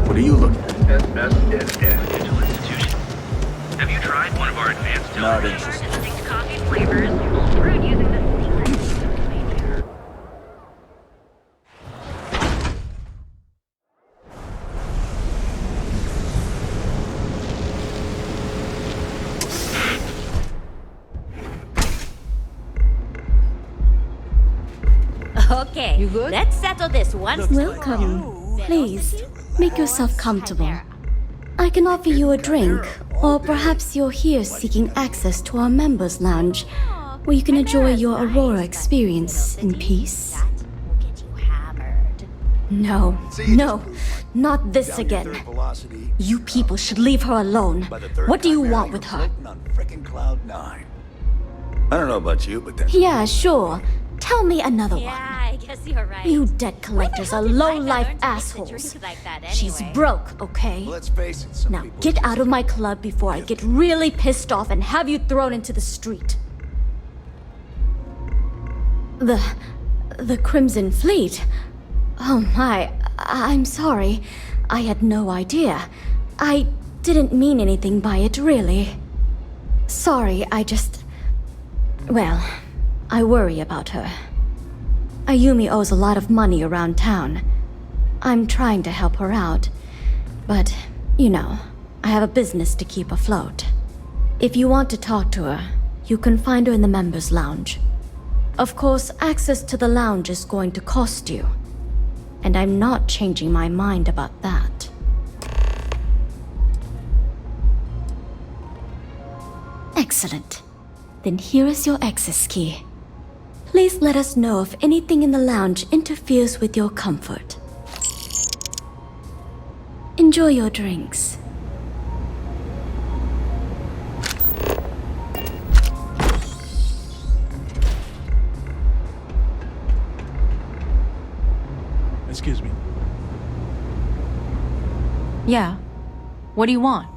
[SPEAKER 6] What are you looking at?
[SPEAKER 23] Digital institution. Have you tried one of our advanced
[SPEAKER 6] Not interested.
[SPEAKER 23] distinct coffee flavors brewed using the
[SPEAKER 7] Okay, you good? Let's settle this once.
[SPEAKER 24] Welcome. Please, make yourself comfortable. I can offer you a drink, or perhaps you're here seeking access to our members' lounge, where you can enjoy your Aurora experience in peace. No, no, not this again. You people should leave her alone. What do you want with her?
[SPEAKER 6] I don't know about you, but
[SPEAKER 24] Yeah, sure. Tell me another
[SPEAKER 7] Yeah,
[SPEAKER 24] one.
[SPEAKER 7] I guess you're right.
[SPEAKER 24] You debt collectors are low-life assholes. She's broke, okay?
[SPEAKER 20] Let's face it, some
[SPEAKER 24] Now
[SPEAKER 20] people
[SPEAKER 24] get
[SPEAKER 20] just-
[SPEAKER 24] out of my club before I get really pissed off and have you thrown into the street. The Crimson Fleet? Oh my, I'm sorry. I had no idea. I didn't mean anything by it, really. Sorry, well, I worry about her. Ayumi owes a lot of money around town. I'm trying to help her out. But, you know, I have a business to keep afloat. If you want to talk to her, you can find her in the members' lounge. Of course, access to the lounge is going to cost you. And I'm not changing my mind about that. Excellent. Then here is your access key. Please let us know if anything in the lounge interferes with your comfort. Enjoy your drinks.
[SPEAKER 10] Excuse me.
[SPEAKER 12] Yeah. What do you want?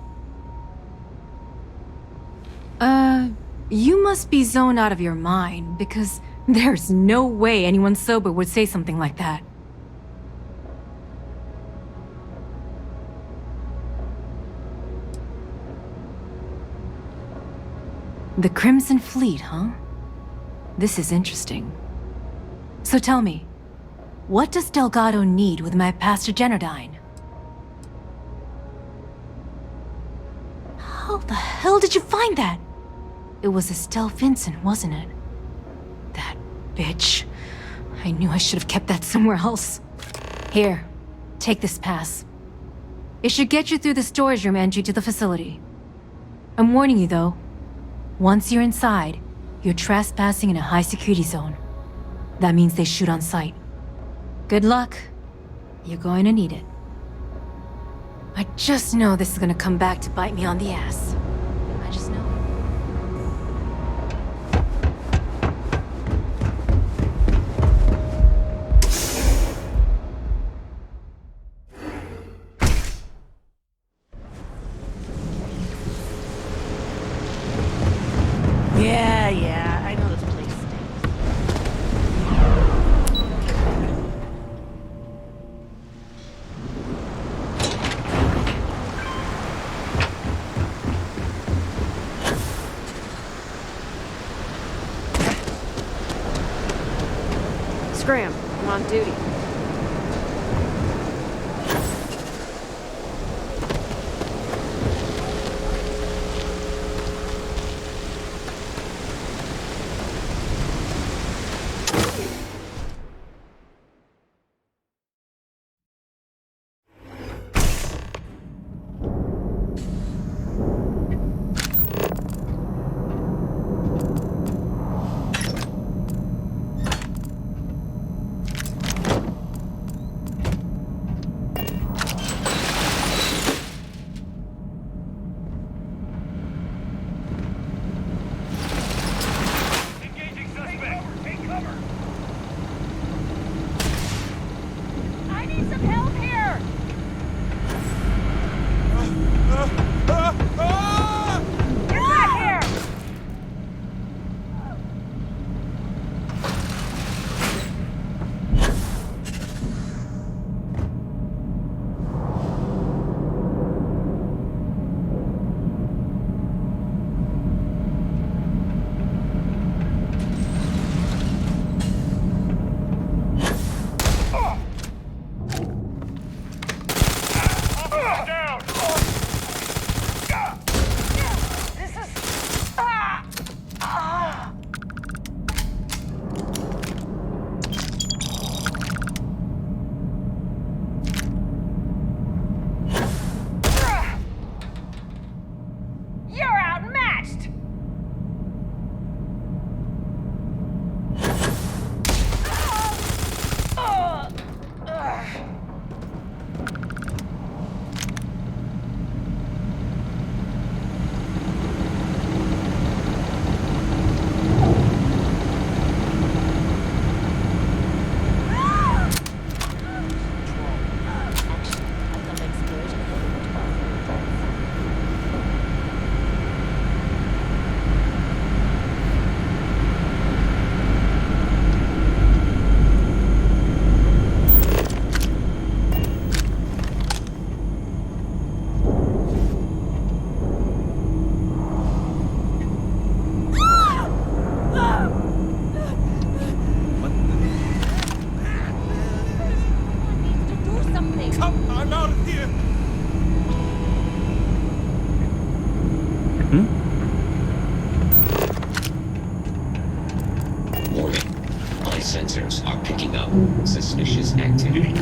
[SPEAKER 12] You must be zoned out of your mind, because there's no way anyone sober would say something like that. The Crimson Fleet, huh? This is interesting. So tell me, what does Delgado need with my Pastor Generdyne? How the hell did you find that? It was Estelle Vincent, wasn't it? That bitch. I knew I should have kept that somewhere else. Here, take this pass. It should get you through the storage room entry to the facility. I'm warning you though, once you're inside, you're trespassing in a high security zone. That means they shoot on sight. Good luck. You're going to need it. I just know this is gonna come back to bite me on the ass. I just know.
[SPEAKER 8] Yeah, I know this place.
[SPEAKER 11] Scram, I'm on duty.
[SPEAKER 1] sensors are picking up suspicious activity.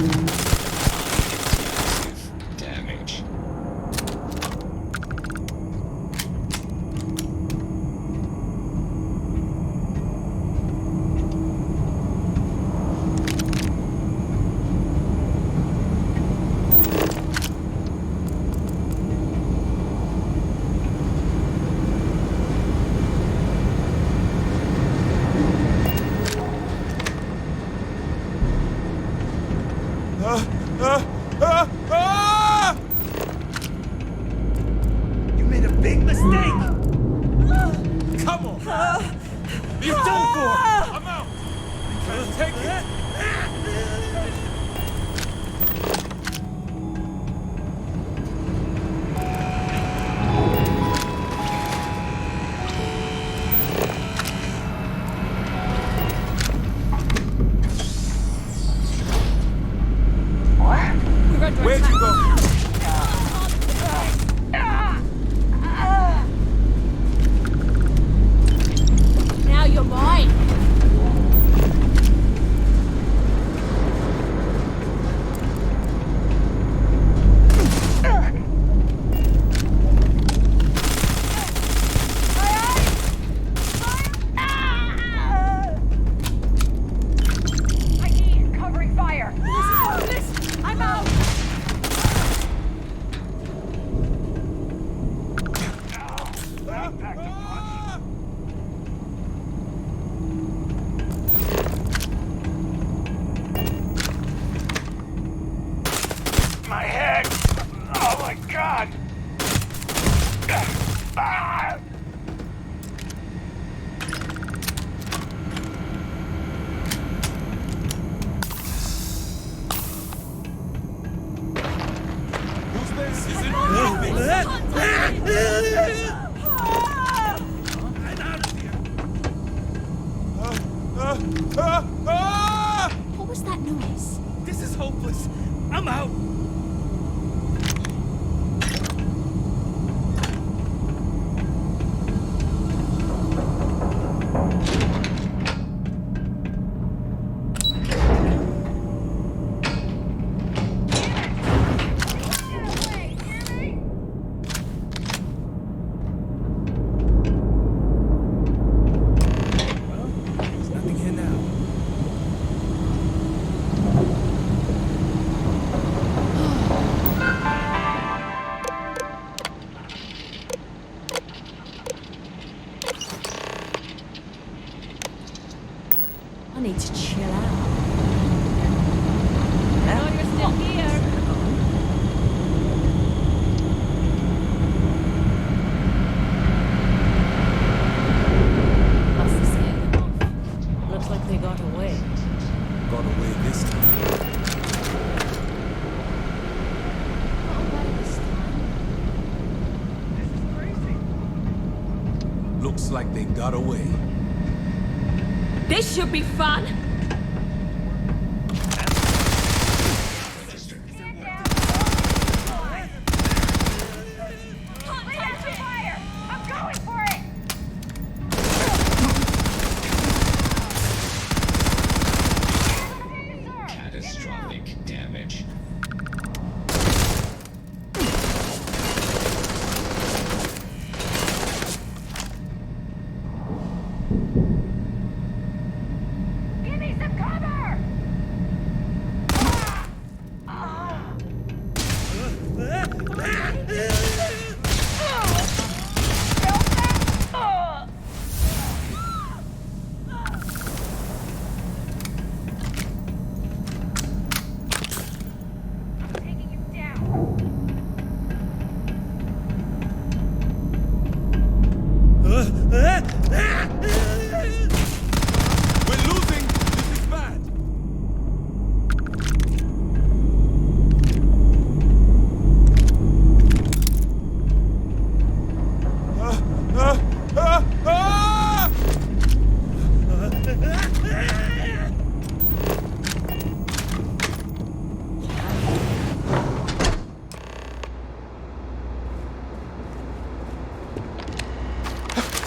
[SPEAKER 1] Damage.
[SPEAKER 21] You made a big mistake! Come on! You're done for! I'm out! Can't take it! Where'd you go?
[SPEAKER 12] Now you're mine.
[SPEAKER 17] I need covering fire. This is hopeless. I'm out.
[SPEAKER 21] My head! Oh my god! Ah! Who's this? Is it
[SPEAKER 12] What was that noise?
[SPEAKER 21] This is hopeless. I'm out. There's nothing here now.
[SPEAKER 12] I need to chill out.
[SPEAKER 17] Oh, you're still here.
[SPEAKER 12] Must have scared them off. Looks like they got away.
[SPEAKER 21] Got away this time. Looks like they got away.
[SPEAKER 12] This should be fun.
[SPEAKER 17] Fire! I'm going for it.
[SPEAKER 1] Catastrophic damage.
[SPEAKER 17] Give me some cover. Taking you down.
[SPEAKER 21] We're losing! This is bad!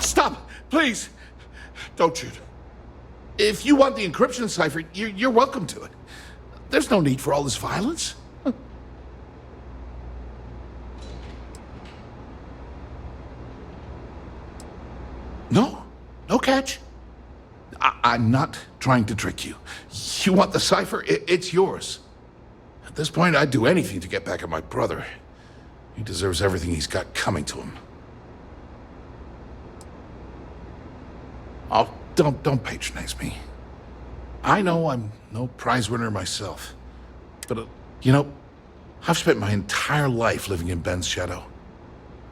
[SPEAKER 20] Stop! Please! Don't shoot.
[SPEAKER 4] if you want the encryption cipher, you're welcome to it. There's no need for all this violence. No catch. I'm not trying to trick you. You want the cipher? It's yours. At this point, I'd do anything to get back at my brother. He deserves everything he's got coming to him. Oh, don't patronize me. I know I'm no prize winner myself. But, you know, I've spent my entire life living in Ben's shadow.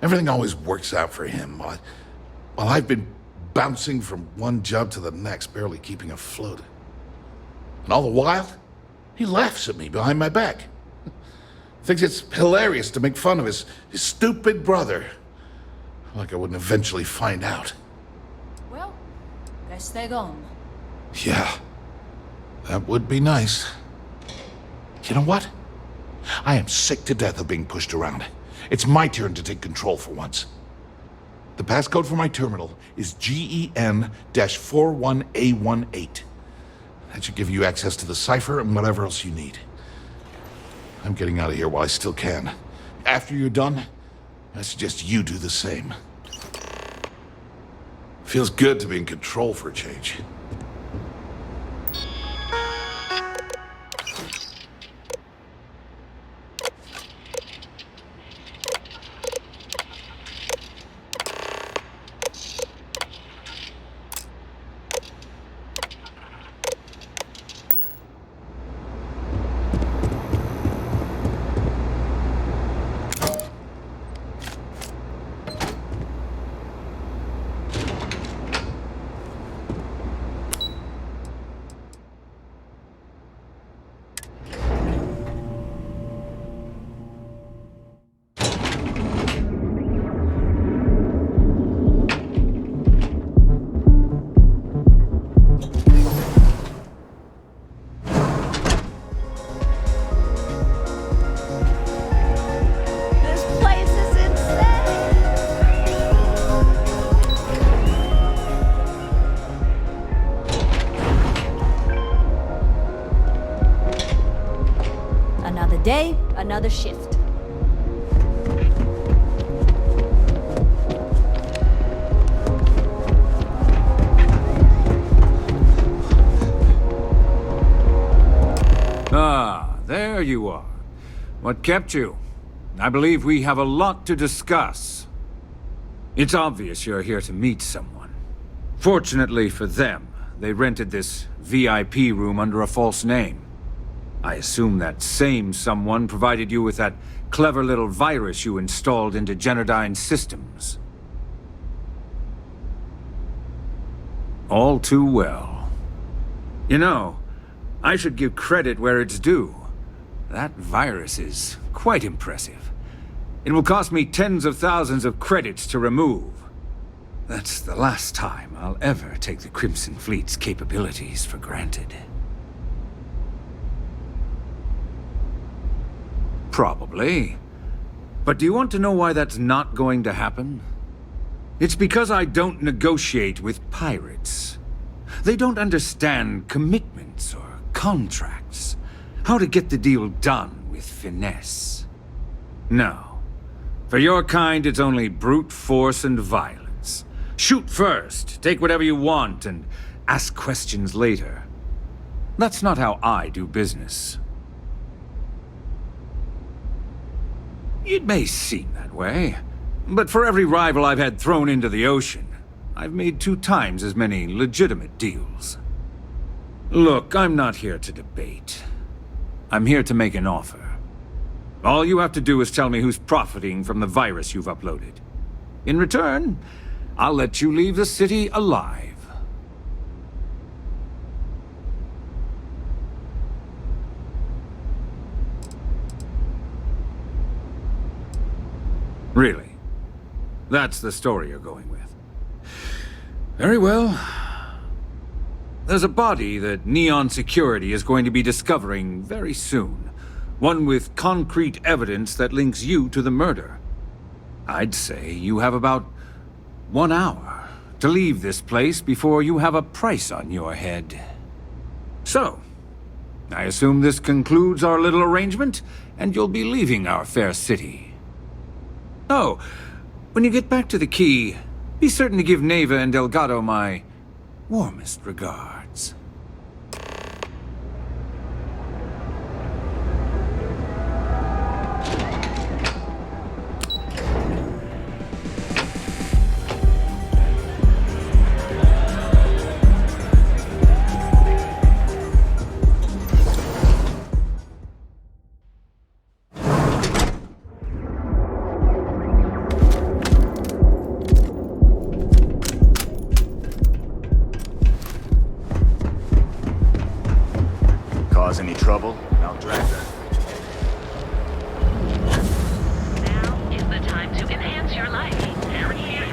[SPEAKER 4] Everything always works out for him, while I've been bouncing from one job to the next, barely keeping afloat. And all the while, he laughs at me behind my back. Thinks it's hilarious to make fun of his stupid brother. Like I wouldn't eventually find out.
[SPEAKER 12] Well, guess they're gone.
[SPEAKER 4] Yeah, that would be nice. You know what? I am sick to death of being pushed around. It's my turn to take control for once. The passcode for my terminal is GEN-41A18. That should give you access to the cipher and whatever else you need. I'm getting out of here while I still can. After you're done, I suggest you do the same. Feels good to be in control for a change.
[SPEAKER 5] Day, another shift.
[SPEAKER 10] Ah, there you are. What kept you? I believe we have a lot to discuss. It's obvious you're here to meet someone. Fortunately for them, they rented this VIP room under a false name. I assume that same someone provided you with that clever little virus you installed into Generdyne's systems. All too well. You know, I should give credit where it's due. That virus is quite impressive. It will cost me tens of thousands of credits to remove. That's the last time I'll ever take the Crimson Fleet's capabilities for granted. Probably. But do you want to know why that's not going to happen? It's because I don't negotiate with pirates. They don't understand commitments or contracts. How to get the deal done with finesse. No. For your kind, it's only brute force and violence. Shoot first, take whatever you want, and ask questions later. That's not how I do business. It may seem that way, but for every rival I've had thrown into the ocean, I've made 2 times as many legitimate deals. Look, I'm not here to debate. I'm here to make an offer. All you have to do is tell me who's profiting from the virus you've uploaded. In return, I'll let you leave the city alive. Really? That's the story you're going with. Very well. There's a body that Neon Security is going to be discovering very soon. One with concrete evidence that links you to the murder. I'd say you have about 1 hour to leave this place before you have a price on your head. So, I assume this concludes our little arrangement, and you'll be leaving our fair city. Oh, when you get back to the key, be certain to give Neva and Delgado my warmest regards.
[SPEAKER 20] Cause any trouble, I'll drag her.
[SPEAKER 23] Now is the time to enhance your life. Here.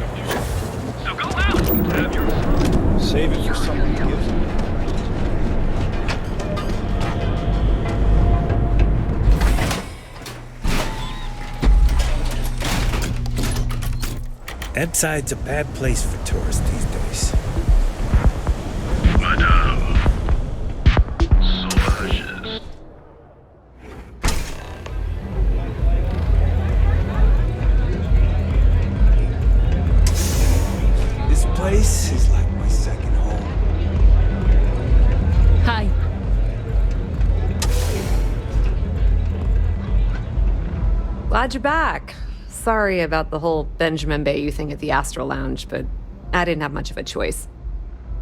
[SPEAKER 23] So go out and have your fun.
[SPEAKER 20] Save it for someone who gives it.
[SPEAKER 2] Ebbside's a bad place for tourists these days.
[SPEAKER 23] Madame. Sauvages.
[SPEAKER 2] This place is like my second home.
[SPEAKER 11] Hi. Glad you're back. Sorry about the whole Benjamin Bayou thing at the Astral Lounge, but I didn't have much of a choice.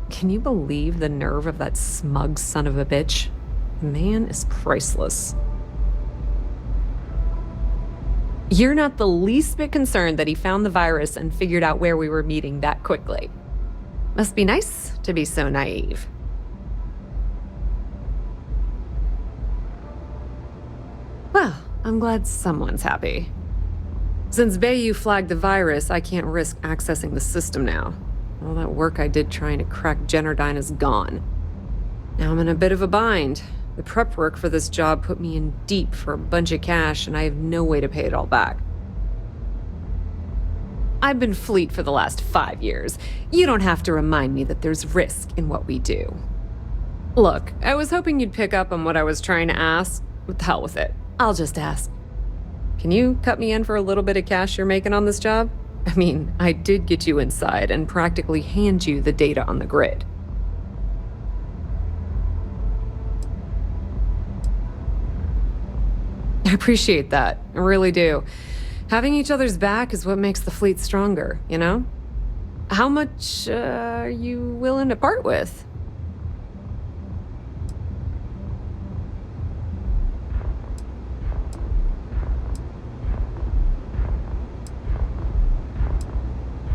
[SPEAKER 11] Can you believe the nerve of that smug son of a bitch? The man is priceless. You're not the least bit concerned that he found the virus and figured out where we were meeting that quickly. Must be nice to be so naive. Well, I'm glad someone's happy. Since Bayou flagged the virus, I can't risk accessing the system now. All that work I did trying to crack Generdyne is gone. Now I'm in a bit of a bind. The prep work for this job put me in deep for a bunch of cash, and I have no way to pay it all back. I've been fleet for the last 5 years. You don't have to remind me that there's risk in what we do. Look, I was hoping you'd pick up on what I was trying to ask. What the hell with it? I'll just ask. Can you cut me in for a little bit of cash you're making on this job? I mean, I did get you inside and practically hand you the data on the grid. I appreciate that. I really do. Having each other's back is what makes the fleet stronger, you know? How much are you willing to part with?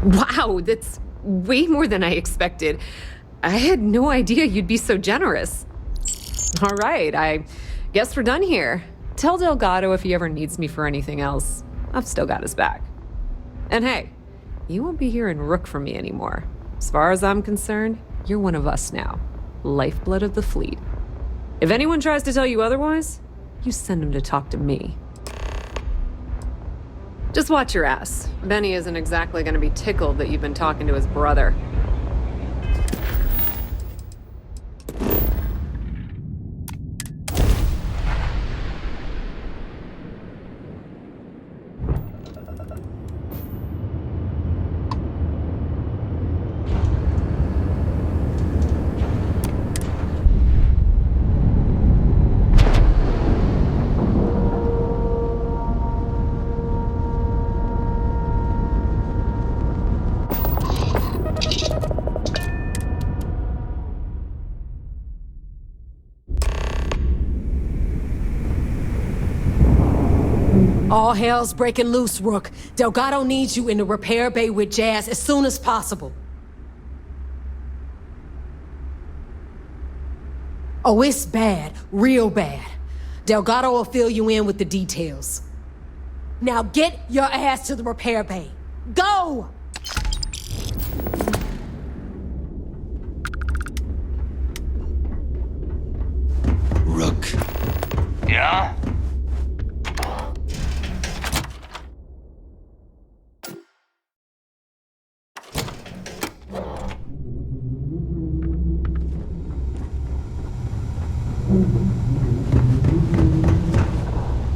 [SPEAKER 11] Wow, that's way more than I expected. I had no idea you'd be so generous. All right, I guess we're done here. Tell Delgado if he ever needs me for anything else. I've still got his back. And hey, you won't be hearing Rook from me anymore. As far as I'm concerned, you're one of us now. Lifeblood of the fleet. If anyone tries to tell you otherwise, you send them to talk to me. Just watch your ass. Benny isn't exactly gonna be tickled that you've been talking to his brother.
[SPEAKER 3] All hell's breaking loose, Rook. Delgado needs you in the repair bay with Jazz as soon as possible. Oh, it's bad. Real bad. Delgado will fill you in with the details. Now get your ass to the repair bay. Go!
[SPEAKER 1] Rook. Yeah?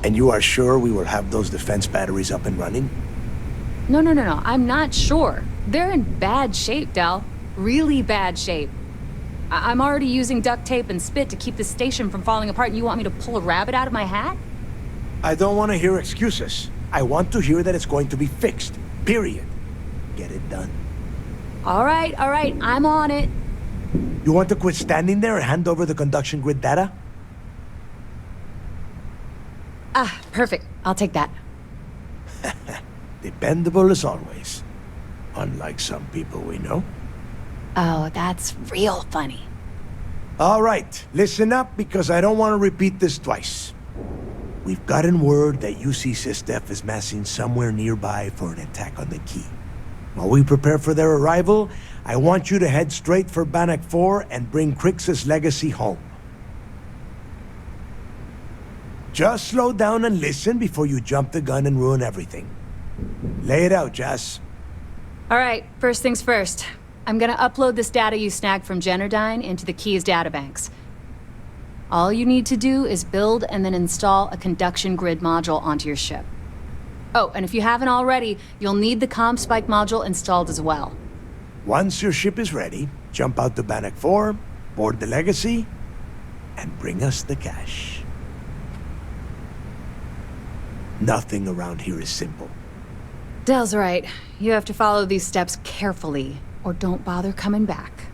[SPEAKER 13] And you are sure we will have those defense batteries up and running?
[SPEAKER 12] No. I'm not sure. They're in bad shape, Del. Really bad shape. I'm already using duct tape and spit to keep the station from falling apart, and you want me to pull a rabbit out of my hat?
[SPEAKER 13] I don't want to hear excuses. I want to hear that it's going to be fixed. Period. Get it done.
[SPEAKER 12] All right. I'm on it.
[SPEAKER 13] You want to quit standing there and hand over the conduction grid data?
[SPEAKER 12] Ah, perfect. I'll take that.
[SPEAKER 13] Dependable as always. Unlike some people we know.
[SPEAKER 12] Oh, that's real funny.
[SPEAKER 13] All right, listen up because I don't want to repeat this twice. We've gotten word that UC Systef is massing somewhere nearby for an attack on the key. While we prepare for their arrival, I want you to head straight for Bannock 4 and bring Crix's legacy home. Just slow down and listen before you jump the gun and ruin everything. Lay it out, Jess.
[SPEAKER 12] All right, first things first. I'm gonna upload this data you snagged from Generdyne into the Key's databanks. All you need to do is build and then install a conduction grid module onto your ship. Oh, and if you haven't already, you'll need the COMSPIKE module installed as well.
[SPEAKER 13] Once your ship is ready, jump out to Bannock 4, board the Legacy, and bring us the cash. Nothing around here is simple.
[SPEAKER 12] Del's right. You have to follow these steps carefully, or don't bother coming back.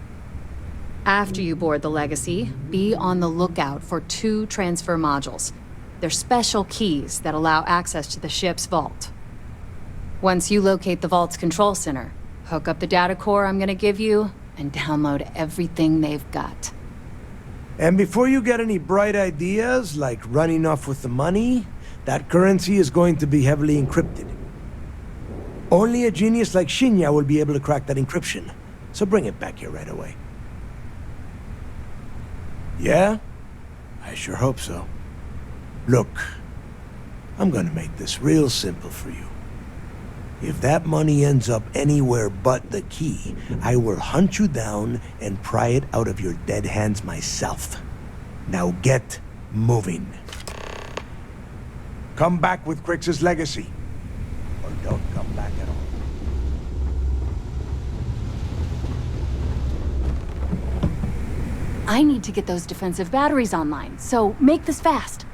[SPEAKER 12] After you board the Legacy, be on the lookout for 2 transfer modules. They're special keys that allow access to the ship's vault. Once you locate the vault's control center, hook up the data core I'm gonna give you, and download everything they've got.
[SPEAKER 13] And before you get any bright ideas, like running off with the money, that currency is going to be heavily encrypted. Only a genius like Shinya will be able to crack that encryption, so bring it back here right away. Yeah? I sure hope so. Look, I'm gonna make this real simple for you. If that money ends up anywhere but the key, I will hunt you down and pry it out of your dead hands myself. Now get moving. Come back with Crix's legacy, or don't come back at all.
[SPEAKER 12] I need to get those defensive batteries online, so make this fast.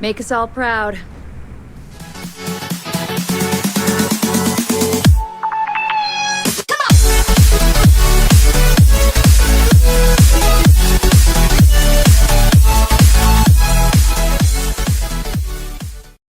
[SPEAKER 12] Make us all proud.